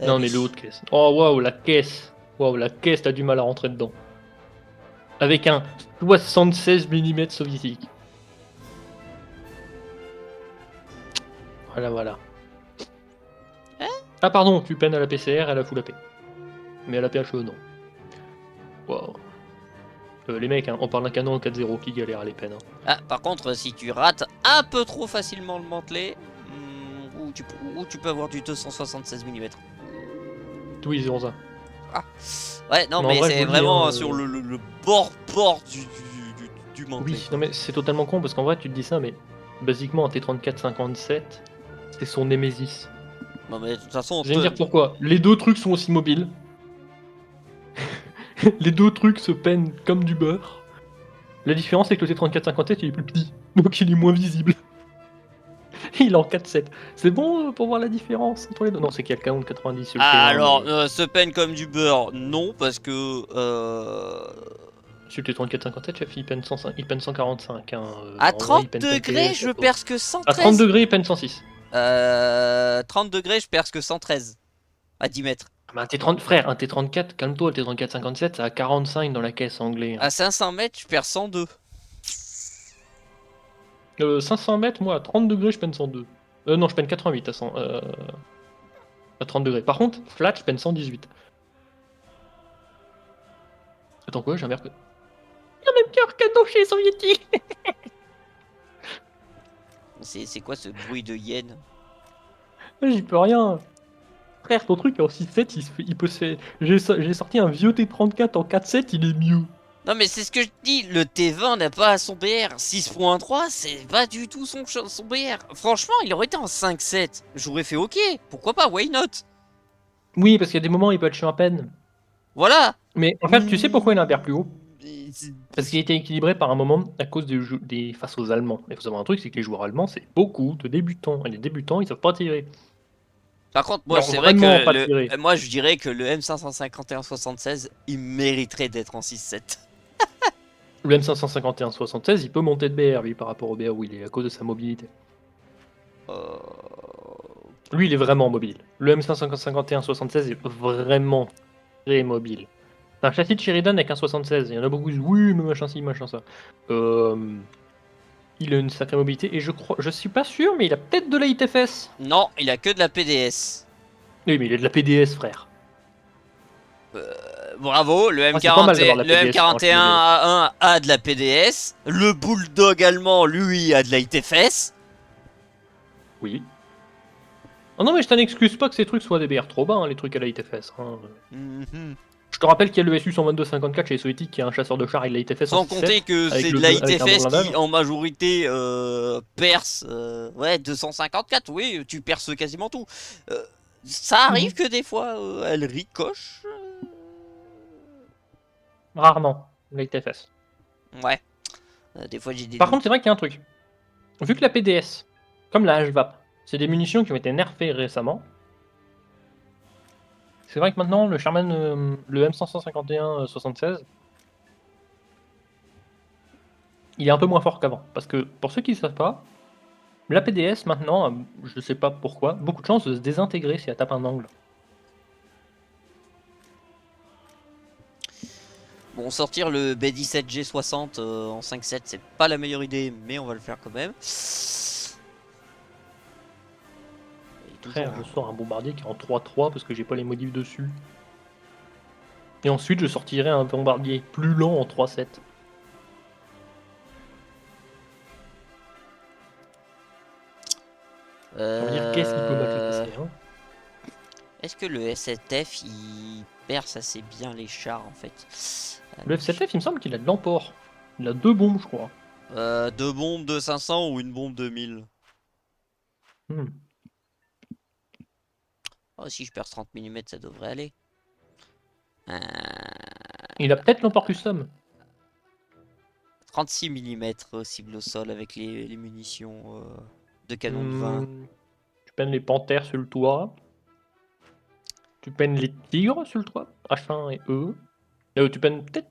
Non, mais Oui. le haut de caisse. Oh, waouh, la caisse. Waouh, la caisse, t'as du mal à rentrer dedans. Avec un 76 mm soviétique. Voilà, voilà. Ah, pardon, tu peines à la PCR, elle a full AP. Mais à la PHE, non. Waouh. Les mecs, hein, on parle d'un canon en 4.0 qui galère à les peines. Hein. Ah, par contre, si tu rates un peu trop facilement le mantelet, ou tu peux avoir du 276 mm. Oui, ils ont ça. Ah, ouais, non, Mais en mais vrai, je c'est vous le dis, vraiment hein, sur le bord du mantelet. Oui, non, mais c'est totalement con parce qu'en vrai, tu te dis ça, mais basiquement, un T34-57, c'est son Némésis. Non, mais de toute façon, Vous allez me dire pourquoi. Les deux trucs sont aussi mobiles. Les deux trucs se peignent comme du beurre. La différence, c'est que le T34-57, il est plus petit, donc il est moins visible. Il est en 4.7. C'est bon pour voir la différence entre les deux? Non, c'est qu'il y a le canon de 90 sur le T1. alors, Mais... se peine comme du beurre, non, parce que. Sur le T34-57, chef, il peine 105, il peine 145. Hein. À En vrai, 30 il peine pas le degrés, je T14. perce que À 30 113. degrés, il peine 106. 30 degrés, je perce que 113 à 10 mètres. Ah, mais un T30, frère, un T34, calme-toi, le T34 57, ça a 45 dans la caisse anglais. À 500 mètres, je perds 102. 500 mètres, moi, à 30 degrés, je peine 102. Non, je peine 88 à 30 degrés. Par contre, flat, je peine 118. Attends quoi, j'ai un merc... Il y a même cœur cadeau chez les soviétiques. C'est quoi ce bruit de hyène? J'y peux rien. Frère, ton truc en 6.7, il peut se faire... J'ai sorti un vieux T34 en 4.7, il est mieux. Non mais c'est ce que je dis, le T20 n'a pas son BR. 6.3, c'est pas du tout son BR. Franchement, il aurait été en 5.7. J'aurais fait ok, pourquoi pas, why not? Oui, parce qu'il y a des moments, il peut être chiant à peine. Voilà. Mais en fait, tu sais pourquoi il a un père plus haut? C'est- Parce qu'il était équilibré par un moment à cause des face aux Allemands. Il faut savoir un truc, c'est que les joueurs allemands, c'est beaucoup de débutants. Et les débutants, ils savent pas tirer. Par contre, moi, Alors c'est vrai vraiment que pas tirer. moi, je dirais que le M551-76, il mériterait d'être en 6.7. Le M551-76, il peut monter de BR, lui, par rapport au BR où il est, à cause de sa mobilité. Euh, Lui, il est vraiment mobile. Le M551-76 est vraiment très mobile. C'est un châssis de Sheridan avec un 76. Il y en a beaucoup qui disent oui, mais machin ci, machin ça. Il a une sacrée mobilité et je suis pas sûr, mais il a peut-être de la ITFS. Non, il a que de la PDS. Oui, mais il a de la PDS, frère. Bravo, le Ah, c'est pas mal d'avoir M41, la le PDS, hein, je suis désolé. M41A1 a de la PDS. Le Bulldog allemand, lui, a de la ITFS. Oui. Oh non, mais je t'en excuse pas que ces trucs soient des BR trop bas, hein, les trucs à la ITFS. Hein. Mhm. Je te rappelle qu'il y a le SU 122-54 chez les Soviétiques qui est un chasseur de char avec la ITFS Sans en 6.7, compter que avec c'est le de la avec un bon ITFS blindage. qui, en majorité, perce. Ouais, 254, oui, tu perces quasiment tout. Ça arrive que des fois, elle ricoche. Rarement, la ITFS. Ouais. Des fois, j'ai des Par doutes. contre, c'est vrai qu'il y a un truc. Vu que la PDS, comme la HVAP, c'est des munitions qui ont été nerfées récemment, c'est vrai que maintenant, le Sherman, le M551-76, il est un peu moins fort qu'avant. Parce que, pour ceux qui ne savent pas, la PDS, maintenant, je sais pas pourquoi, beaucoup de chances de se désintégrer si elle tape un angle. Bon, sortir le B17G60 en 5.7, c'est pas la meilleure idée, mais on va le faire quand même. Et toujours, Frère, je sors un bombardier qui est en 3-3 parce que j'ai pas les modifs dessus. Et ensuite, je sortirai un bombardier plus lent en 3-7. Ça veut dire qu'est-ce qu'il peut battre le PC, hein? Est-ce que le S7F il perce assez bien les chars en fait? Le F7F, il me semble qu'il a de l'emport. Il a 2 bombes, je crois. Deux bombes de 500 ou une bombe de 1000? Hmm. Oh, si je perce 30 mm, ça devrait aller. Il a peut-être l'emport custom. 36 mm cible au sol avec les munitions de canon de 20. Tu peines les panthères sur le toit. Tu peines les tigres sur le toit. H1 et E. Tu peines peut-être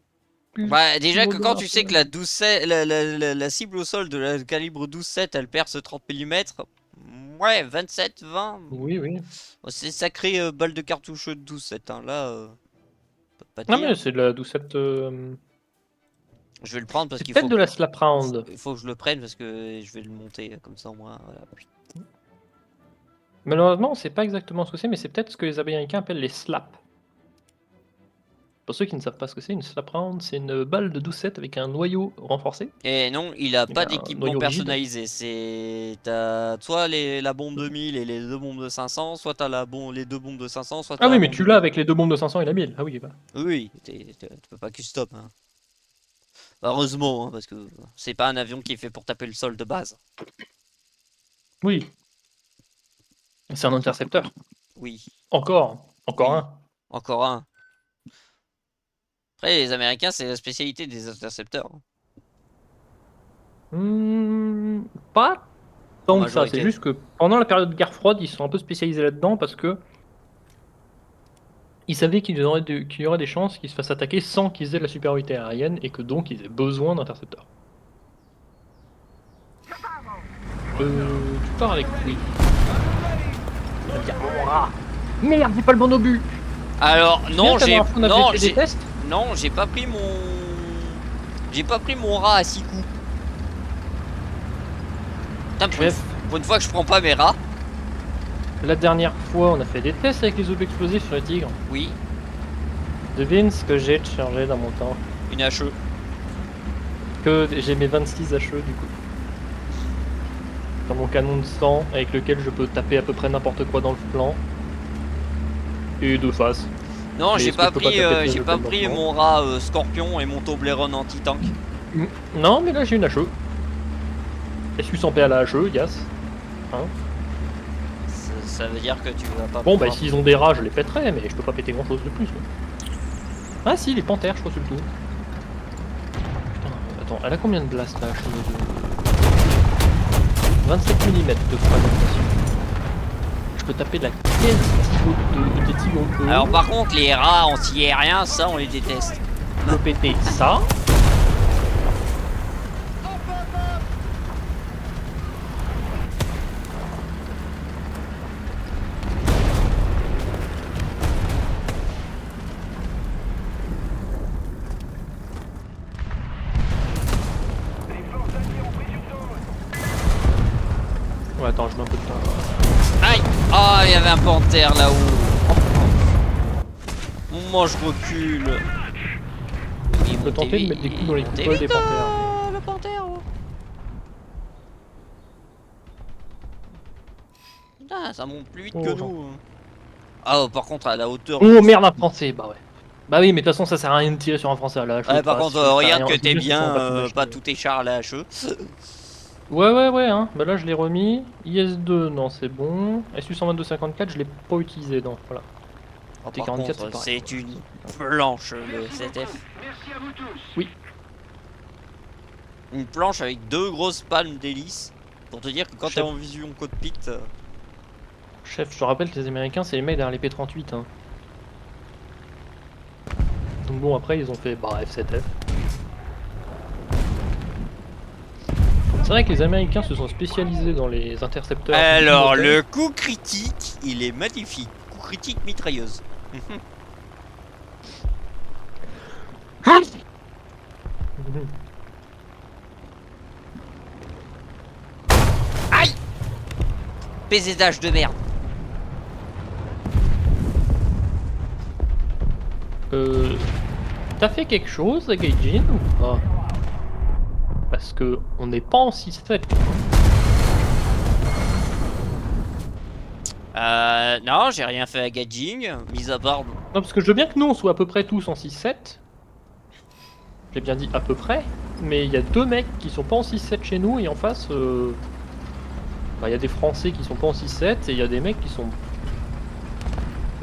plus. Bah, déjà que quand un tu peu. sais que la 12 la cible au sol de la calibre 12-7 elle perce 30 mm. Ouais, 27, 20. Oui, oui. C'est sacré balle de cartouche de 12-7. Hein. Là, pas Non, dire. mais c'est de la doucette. Je vais le prendre parce C'est qu'il peut-être faut, de la slap round. il faut que je le prenne parce que je vais le monter comme ça au moins. Voilà. Malheureusement, on sait pas exactement ce que c'est, mais c'est peut-être ce que les Américains appellent les slaps. Pour ceux qui ne savent pas ce que c'est, une slap round, c'est une balle de 12-7 avec un noyau renforcé. Et non, il a Il pas a un d'équipement noyau rigide. personnalisé. C'est t'as soit la bombe de 1000 et les deux bombes de 500, soit t'as les deux bombes de 500, soit t'as Ah la oui, mais bombe tu de l'as 1000. avec les 2 bombes de 500 et la 1000. Ah oui, bah. Oui, tu peux pas custom. Hein. Heureusement, hein, parce que c'est pas un avion qui est fait pour taper le sol de base. Oui. C'est un intercepteur. Oui, Encore. Encore oui, un. encore un. Après, les Américains, c'est la spécialité des intercepteurs. Pas En tant que ça. C'est majorité. juste que pendant la période de guerre froide, ils sont un peu spécialisés là-dedans parce que ils savaient qu'il y aurait des chances qu'ils se fassent attaquer sans qu'ils aient la supériorité aérienne et que donc ils aient besoin d'intercepteurs. Tu pars avec lui. va me dire mon rat. Merde, j'ai pas le bon obus. Alors, non, j'ai... On Non, avait fait des tests. non, j'ai pas pris mon... J'ai pas pris mon rat à 6 coups. Putain, Chef, pour une fois que je prends pas mes rats. la dernière fois, on a fait des tests avec les obus explosifs sur les tigres. Oui, Devine ce que j'ai de chargé dans mon temps. une HE. Que j'ai mes 26 HE du coup. Dans mon canon de sang avec lequel je peux taper à peu près n'importe quoi dans le flanc. Et de face. Non, Mais j'ai est-ce que pas je peux pris, pas taper j'ai le pas canon pris de sang mon rat Scorpion et mon Toblerone anti-tank. Non, mais là j'ai une HE. SU 100p à la HE, Yas. Hein Ça veut dire que tu vas pas bon, bah pouvoir- s'ils ont des rats, je les pèterai, mais je peux pas péter grand chose de plus. Quoi. Ah si, les panthères, je crois, sur le tout. Putain, attends, elle a combien de blast la HE de... 27 mm de fragmentation. Je peux taper la caisse des tigres au Alors par contre, les rats anti-aériens, ça on les déteste. Je peux péter ça. Ouais, attends, je mets un peu de temps. Aïe! Ah, il y avait un panthère là-haut. Moi je recule. Je peux tenter de mettre des coups dans les coupoles des panthères. Le panthère. Oh. Putain, ça monte plus vite que Oh, nous. Ah, par contre, à la hauteur. Oh merde, un français, bah ouais. Bah oui, mais de toute façon, ça sert à rien de tirer sur un français à la HE. Ouais, par contre, regarde que t'es bien, pas tout. tous tes chars à la HE. Ouais, hein. Bah là, je l'ai remis. IS-2, non, c'est bon. SU-122-54, je l'ai pas utilisé, non, voilà. Oh, T44, par contre, c'est pareil. c'est une planche, le ZF. Merci à vous tous. Oui. Une planche avec deux grosses palmes d'hélice. Pour te dire que quand t'es Chef. en vision cockpit. Chef, je te rappelle que les Américains, c'est les mecs derrière les P-38, hein. Donc bon, après, ils ont fait, bah, F7F. C'est vrai que les Américains se sont spécialisés dans les intercepteurs. Alors, bimoteurs. le coup critique, il est magnifique. Coup critique mitrailleuse. Aïe! PZH de merde. T'as fait quelque chose, Gaijin, ou pas? Parce que on n'est pas en 6-7. Non, j'ai rien fait à Gadging, mis à part. Non, parce que je veux bien que nous, on soit à peu près tous en 6-7. J'ai bien dit à peu près. Mais il y a deux mecs qui sont pas en 6-7 chez nous, et en face, bah, il y a des Français qui sont pas en 6-7, et il y a des mecs qui sont...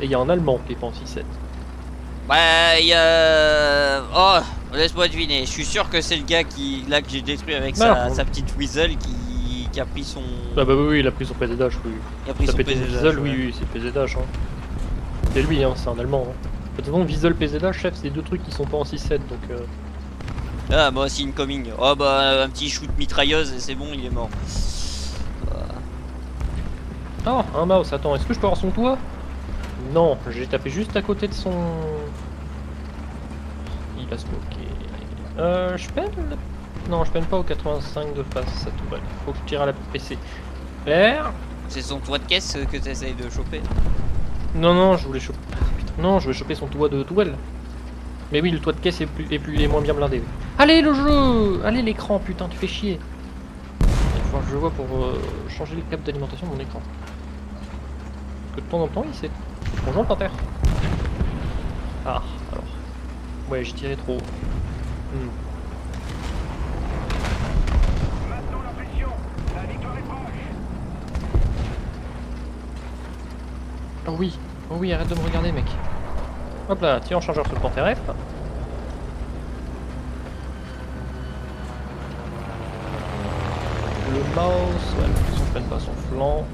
Et il y a un Allemand qui est pas en 6-7. Ouais, y a. Oh, laisse-moi deviner. Je suis sûr que c'est le gars qui, là, que j'ai détruit avec Bah, sa petite Weasel qui a pris son. Ah bah oui, il a pris son PZH, oui. Qui a pris Ça son pété PZH, Wiesel, ouais. oui, c'est PZH. Hein. C'est lui, hein, c'est un Allemand. Hein. De toute façon, Wiesel, PZH, chef, c'est deux trucs qui sont pas en 6-7, donc... Ah, moi aussi, incoming. Oh, bah, un petit shoot mitrailleuse et c'est bon, il est mort. Ah, un mouse, attends, est-ce que je peux avoir son toit? Non, j'ai tapé juste à côté de son... Il a smoké. Je peine Non, je peine pas au 85 de face, ça tourelle. Faut que je tire à la PC. Claire. C'est son toit de caisse que t'essayes de choper. Non, je voulais choper... Ah, putain, non, je voulais choper son toit de tourelle. Mais oui, le toit de caisse est moins bien blindé. Allez, le jeu! Allez, l'écran, putain, tu fais chier. Il faut que je vois pour changer le câble d'alimentation de mon écran. Parce que de temps en temps, il s'est... Bonjour, panthère. Ah, alors. Ouais, j'ai tiré trop. Maintenons la pression. La victoire est proche. Oh oui, arrête de me regarder, mec. Hop là, tire en chargeur sur le panthère F. Le mouse, ouais, ils ne prennent pas son flanc.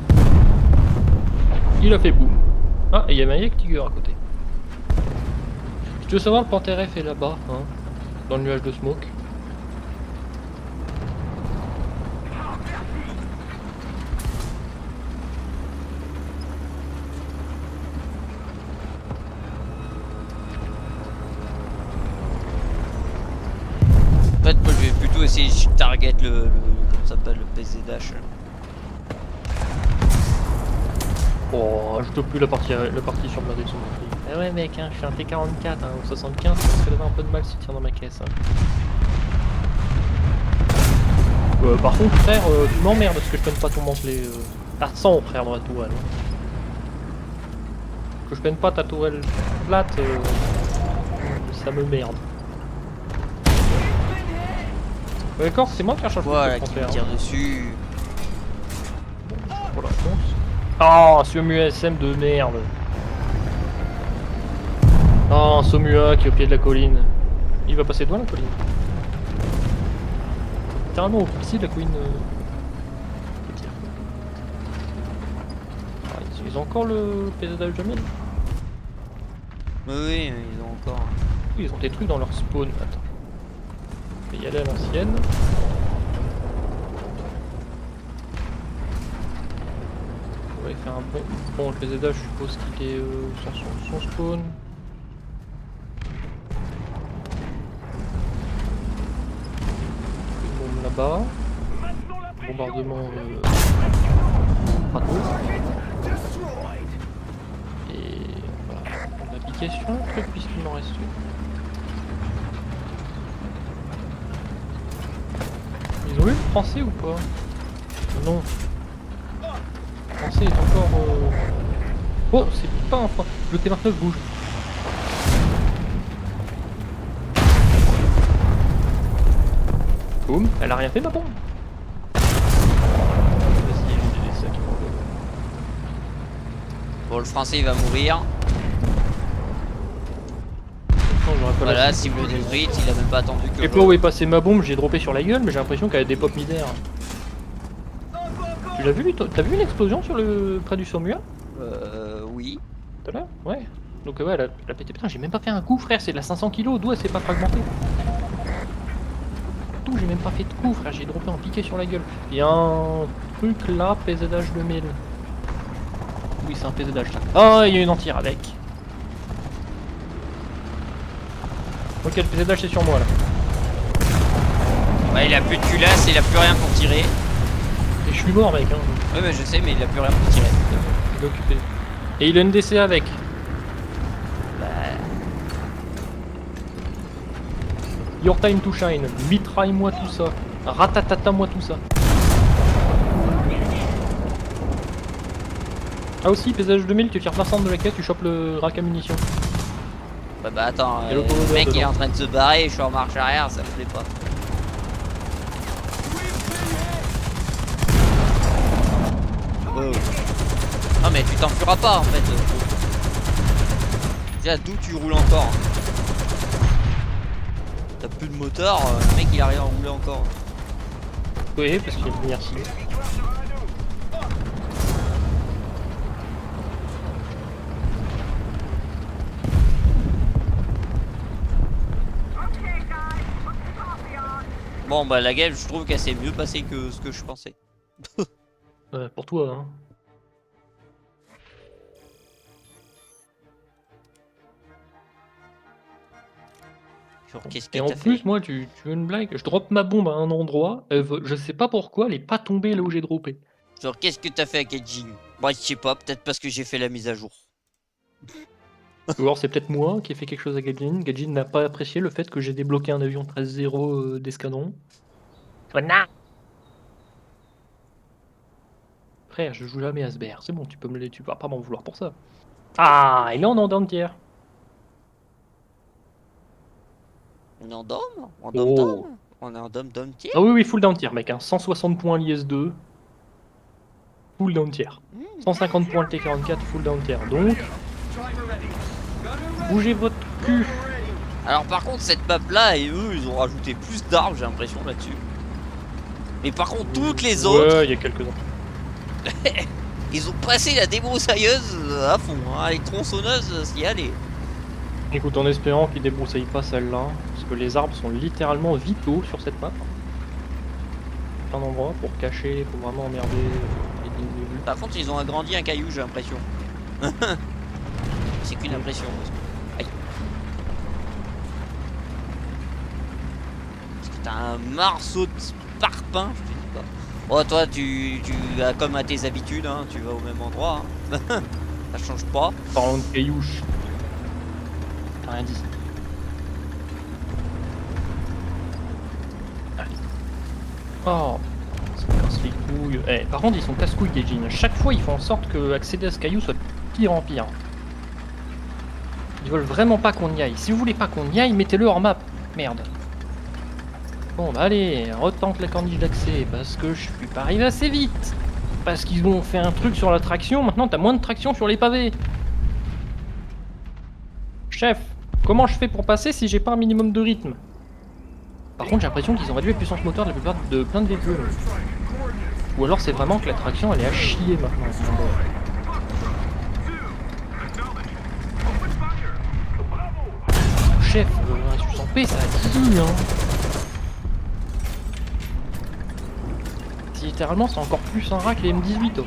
Il a fait boum. Ah, et il y a un Yak Tiger à côté. Si tu veux savoir, le panthère F est là-bas, hein, dans le nuage de smoke. target comment ça s'appelle, le PZH. Oh, je dope plus la partie sur le blindé de son prix. Ah ouais mec, hein, je suis un T44 hein, ou 75, parce que d'avoir un peu de mal si tu tiens dans ma caisse. Hein. Par contre frère, tu m'emmerdes parce que je peine pas ton mantelet. À 100 frère dans la tourelle. Hein. Que je peine pas ta tourelle plate, ça me merde. D'accord, c'est moi qui recherche Voilà, le qui me faire. tire dessus. Voilà, fonce. Oh, Somu SM de merde. Oh, Somua qui est au pied de la colline. Il va passer devant la colline. Littéralement au pied de la colline. Ah, ils ont encore le PZH 2000. Oui, ils ont encore. Oui, ils ont des trucs dans leur spawn. Attends. Je vais y aller à l'ancienne. Ouais, il fait un bon. Bon, le PZH, je suppose qu'il est sur son spawn. Une bombe là-bas. Bombardement rateau. Et voilà. On a piqué sur un truc puisqu'il m'en reste une. Ils ont eu le français ou pas? Non. Le français est encore... Oh, c'est pas un point. Le T29 bouge. Boum, elle a rien fait ma bombe. Vas-y, j'ai des sacs. Bon, le français il va mourir. Non, j'aurais pas Voilà, la cible détruite, il a même pas attendu que. Et pas où est passée ma bombe, j'ai droppé sur la gueule, mais j'ai l'impression qu'elle a des pop midaires. Tu l'as vu, t'as vu une explosion sur le près du Somua Oui. tout à l'heure? Ouais. Donc ouais, elle a pété. Putain, j'ai même pas fait un coup, frère, c'est de la 500 kg, d'où elle s'est pas fragmentée? D'où j'ai même pas fait de coup, frère, j'ai droppé en piqué sur la gueule. Il y a un truc là, PZH 2000. Oui, c'est un PZH là. Ah, il y a une entière avec. Ok, le PZH c'est sur moi là. Ouais, il a plus de culasse, il a plus rien pour tirer. Et je suis mort, mec. Hein. Ouais, mais je sais, mais il a plus rien pour tirer. Il est occupé. Et il a une DC avec. Bah. Your time to shine. Mitraille-moi tout ça. Ratatata-moi tout ça. Ah aussi, PZH 2000, tu tires plein centre de la caisse, tu chopes le rack à munitions. Bah attends, Et l'auto le mec dedans. il est en train de se barrer, je suis en marche arrière, ça me plaît pas. Oh. Non mais tu t'enfuiras pas en fait. Déjà d'où tu roules encore? T'as plus de moteur, le mec il arrive à rouler encore. Oui, parce qu'il y a une inertie. Bon bah la game je trouve qu'elle s'est mieux passée que ce que je pensais. Pour toi, hein. Genre, qu'est-ce que Et en t'as plus, fait? moi, tu veux une blague? Je drop ma bombe à un endroit, je sais pas pourquoi, elle est pas tombée là où j'ai droppé. Genre qu'est-ce que t'as fait à Gaijin? Bah je sais pas, peut-être parce que j'ai fait la mise à jour. Ou alors c'est peut-être moi qui ai fait quelque chose à Gadjin. Gadjin n'a pas apprécié le fait que j'ai débloqué un avion 13-0 d'escadron. Connard! Frère, je joue jamais à Sber. C'est bon, tu vas pas m'en vouloir pour ça. Ah, il est en entière. On est en dôme? En Oh. dôme? On est en dôme tiers? Ah oui, oui, full down tier, mec. Hein. 160 points l'IS-2. Full down tier. 150 points le T-44, full down tier. Donc, bougez votre cul. Alors par contre cette map là et eux ils ont rajouté plus d'armes j'ai l'impression là-dessus. Mais par contre toutes les autres Ouais, il y a quelques-uns. ils ont passé la débroussailleuse à fond, hein. Les tronçonneuses s'y aller. Écoute, en espérant qu'ils débroussaillent pas celle-là, parce que les arbres sont littéralement vitaux sur cette map. Plein d'endroits pour cacher, pour vraiment emmerder les individus. Par contre ils ont agrandi un caillou j'ai l'impression. C'est qu'une impression. Aïe. Parce que t'as un marceau de parpaing, je te dis pas. Bon, toi, tu as comme à tes habitudes, hein, tu vas au même endroit. Hein. Ça change pas. Parlant de caillouche. T'as rien dit. Oh, ça me casse les couilles. Eh, par contre, ils sont casse-couilles, Gaijin. Chaque fois, ils font en sorte que accéder à ce caillou soit de pire en pire. Ils veulent vraiment pas qu'on y aille. Si vous voulez pas qu'on y aille, mettez-le hors map. Merde. Bon, bah allez, retente la corniche d'accès, parce que je suis pas arrivé assez vite. Parce qu'ils ont fait un truc sur la traction, maintenant t'as moins de traction sur les pavés. Chef, comment je fais pour passer si j'ai pas un minimum de rythme? Par contre, j'ai l'impression qu'ils ont réduit la puissance moteur de la plupart de plein de véhicules. Ou alors c'est vraiment que la traction elle est à chier maintenant. Chef, un S800P ça a plus, hein. Si littéralement c'est encore plus un rat que les M18.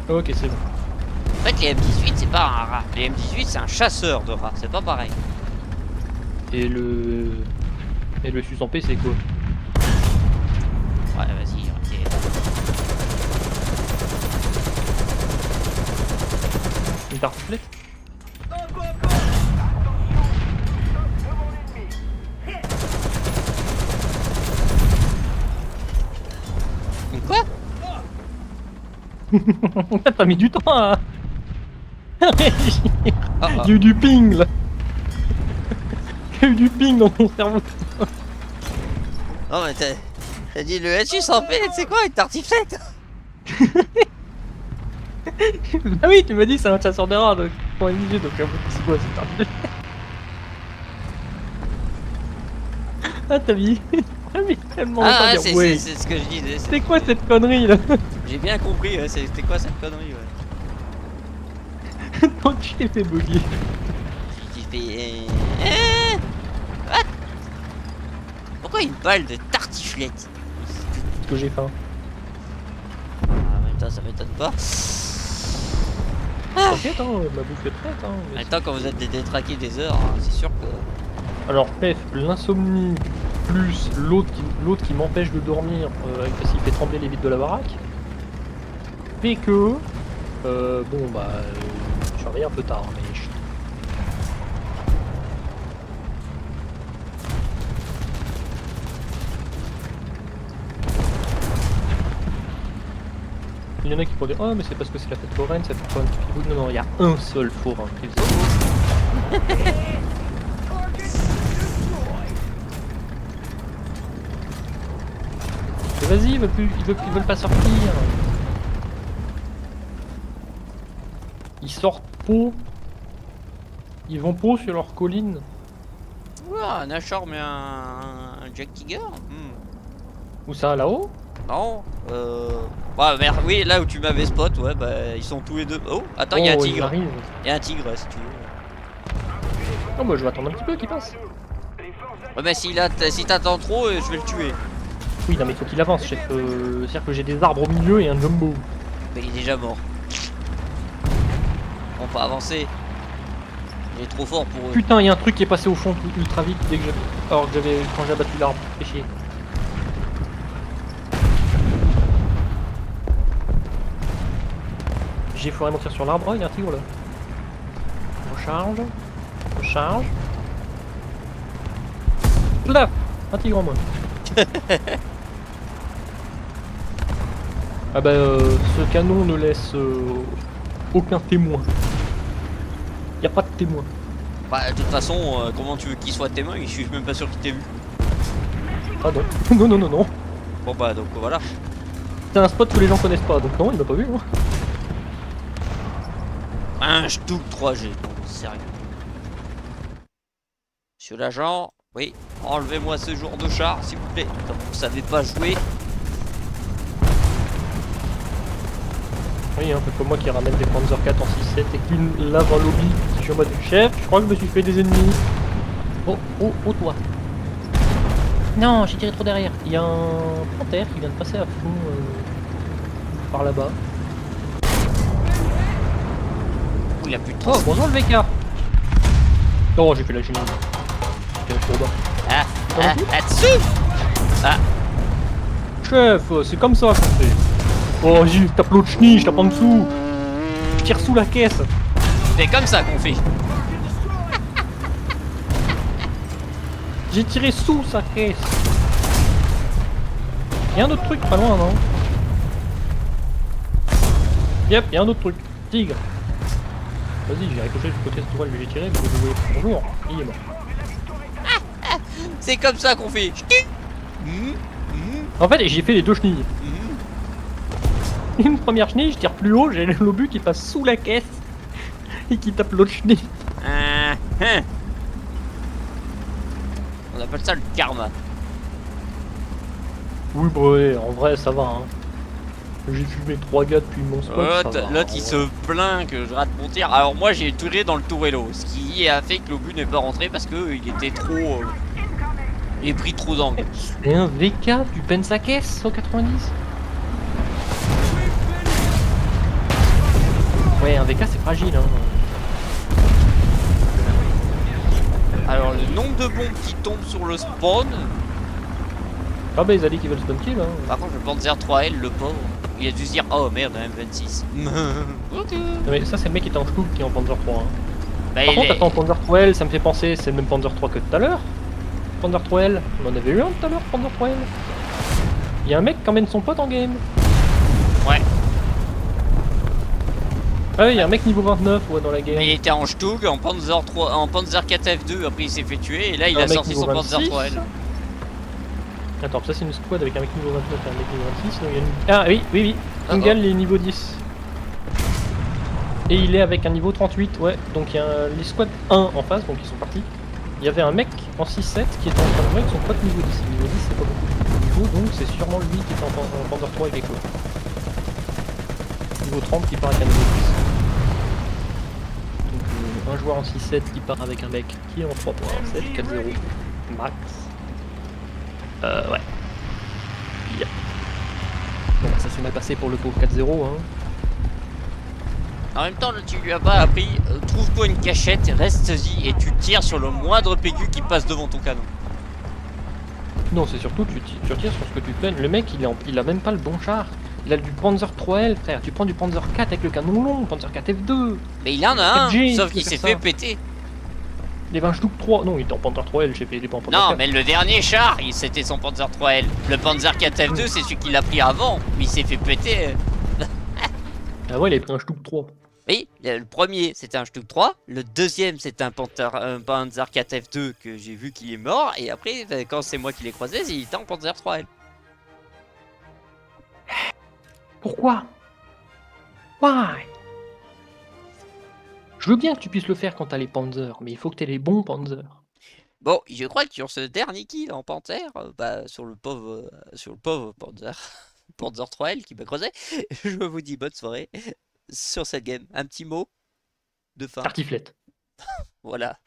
Oh. Ok, c'est bon. En fait, les M18, c'est pas un rat. Les M18, c'est un chasseur de rats. C'est pas pareil. Et le S800P c'est quoi? Ouais, vas-y, ok. Une tartiflette? Quoi? T'as mis du temps à réagir. Ah, ah. Il y a eu du ping là. Il y a eu du ping dans mon cerveau. Non, mais t'as dit le S800P, c'est quoi une tartiflette? Ah oui, tu m'as dit c'est un chasseur de rats donc pour MJ donc c'est quoi cette tartiflette? Ah t'as mis tellement longtemps à Ah, dire ouais. c'est ce que je disais. C'est quoi cette connerie là? J'ai bien compris, ouais, c'était quoi cette connerie, ouais. Donc tu t'es fait bugger. Tu fais... What? Pourquoi une balle de tartiflette? Parce que j'ai faim. En même temps, ça m'étonne pas. T'inquiète hein, ma bouffe est prête hein. En même temps, quand vous êtes des détraqués des heures, hein, c'est sûr que... Alors bref, l'insomnie plus l'autre qui m'empêche de dormir parce qu'il fait trembler les vitres de la baraque fait que bon bah je suis réveillé un peu tard mais il y en a qui pourraient dire oh mais c'est parce que c'est la fête foraine, ça fait foraine qui fait non non il y a un seul forain qui faisait vas-y, ils veulent pas sortir. Ils sortent pas. Ils vont pas sur leur colline. Ouah, un Ashore mais un Jack Tiger. Où ça, là-haut? Non, ouais, merde, oui, là où tu m'avais spot, ouais, bah, ils sont tous les deux. Oh, attends, il y a un tigre. Il y a un tigre, si tu veux. Oh, bah, je vais attendre un petit peu qu'il passe. Ouais, mais si t'attends trop, je vais le tuer. Oui, non, mais il faut qu'il avance, chef. C'est-à-dire que j'ai des arbres au milieu et un jumbo. Mais il est déjà mort. On peut avancer. Il est trop fort pour eux. Putain, il y a un truc qui est passé au fond ultra vite dès que j'avais. Alors que quand j'ai abattu l'arbre. Fais chier. J'ai foiré mon tir sur l'arbre. Oh, il y a un tigre là. Recharge. Recharge. Là, un tigre en moins. Ah bah ce canon ne laisse aucun témoin. Y a pas de témoin. Bah de toute façon, comment tu veux qu'il soit témoin? Je suis même pas sûr qu'il t'ait vu. Ah non. Non non non non. Bon bah donc voilà. C'est un spot que les gens connaissent pas, donc non il m'a pas vu moi. Un Stuck 3G, non, sérieux. Monsieur l'agent, oui, enlevez-moi ce genre de char s'il vous plaît. Comme vous savez pas jouer. Oui, un peu comme moi qui ramène des Panzer 4 en 6-7 et qu'une lave en lobby. Je suis en mode chef, je crois que je me suis fait des ennemis. Oh, oh, oh toi. Non, j'ai tiré trop derrière. Il y a un panthère qui vient de passer à fond par là-bas. Il a plus de Oh, bonjour le VK. Oh, j'ai fait la génie. J'étais trop bas. Ah, T'en as ah, plus là-dessous. Chef, c'est comme ça qu'on fait. Oh, je tape l'autre chenille, je tape en dessous. Je tire sous la caisse. C'est comme ça qu'on fait. J'ai tiré sous sa caisse. Y'a un autre truc pas loin, non? Yep, y'a un autre truc. Tigre. Vas-y, j'ai ricoché du côté de cette toile, j'ai tiré, mais vous voyez. Bonjour, il est mort. C'est comme ça qu'on fait. En fait, j'ai fait les deux chenilles. Une première chenille, je tire plus haut, j'ai l'obus qui passe sous la caisse et qui tape l'autre chenille. Ah, hein. On appelle ça le karma. Oui, bah ouais, en vrai, ça va. Hein. J'ai fumé 3 gars depuis mon spot. L'autre il se plaint que je rate mon tir. Alors moi j'ai tiré dans le tourello, ce qui a fait que l'obus n'est pas rentré parce que il était trop... il est pris trop d'angle. C'est un VK, tu peines sa caisse au 90. Ouais, un VK c'est fragile. Hein. Alors le nombre de bombes qui tombent sur le spawn... Ah bah ils a dit qu'ils veulent spawn kill. Hein. Par contre le Panzer 3L, le pauvre, il a dû se dire oh merde un M26. Non mais ça c'est le mec qui était en Stug qui est en Panzer 3. Hein. Bah, Par il contre, est- attends, Panzer 3L, ça me fait penser, c'est le même Panzer 3 que tout à l'heure. Panzer 3L, on en avait eu un tout à l'heure, Panzer 3L. Il y a un mec qui emmène son pote en game. Ouais. Ah oui, il y a un mec niveau 29 ouais, dans la game. Il était en Stug, en Panzer 3, en Panzer 4 F2, après il s'est fait tuer et là il Un a mec sorti niveau son Panzer 26. 3L. Attends, ça c'est une squad avec un mec niveau 29 et un mec niveau 26. Donc il y a une... Ah oui, oui, oui. D'accord. Ingal est niveau 10. Et il est avec un niveau 38, ouais. Donc il y a les squads 1 en face, donc ils sont partis. Il y avait un mec en 6-7 qui était en train de jouer avec son pote niveau 10. Niveau 10 c'est pas beaucoup de niveau, donc c'est sûrement lui qui était en Panzer 3 avec l'autre. Niveau 30 qui part avec un niveau 10. Donc un joueur en 6-7 qui part avec un mec qui est en 3.7, 4-0 max. Ouais. Yeah. Bon, ça s'est mal passé pour le pauvre 4-0, hein. En même temps, là, tu lui as pas appris, trouve-toi une cachette, reste-y et tu tires sur le moindre PQ qui passe devant ton canon. Non, c'est surtout tu tires sur ce que tu plaines. Le mec, il a même pas le bon char. Il a du Panzer 3L, frère. Tu prends du Panzer 4 avec le canon long, Panzer 4 F2. Mais il en a un, Jay, sauf tu qu'il peux s'est faire fait ça. péter. Les 20 Stug 3. Non, il est en Panzer 3L, j'ai fait, il est pas en Panzer Non, 4. mais le dernier char, c'était son Panzer 3L. Le Panzer 4 F2, c'est celui qu'il a pris avant, mais il s'est fait péter. Ah ouais, il a pris un Stug 3. Oui, le premier c'était un Stug 3, le deuxième c'était un Panzer 4 F2 que j'ai vu qu'il est mort, et après, quand c'est moi qui l'ai croisé, il était en Panzer 3L. Pourquoi? Why? Je veux bien que tu puisses le faire quand t'as les Panzer, mais il faut que t'aies les bons Panzer. Bon, je crois que sur ce dernier kill en Panther, bah, sur le pauvre Panzer, Panzer 3L qui m'a creusé, je vous dis bonne soirée sur cette game. Un petit mot de fin, Tartiflette. voilà.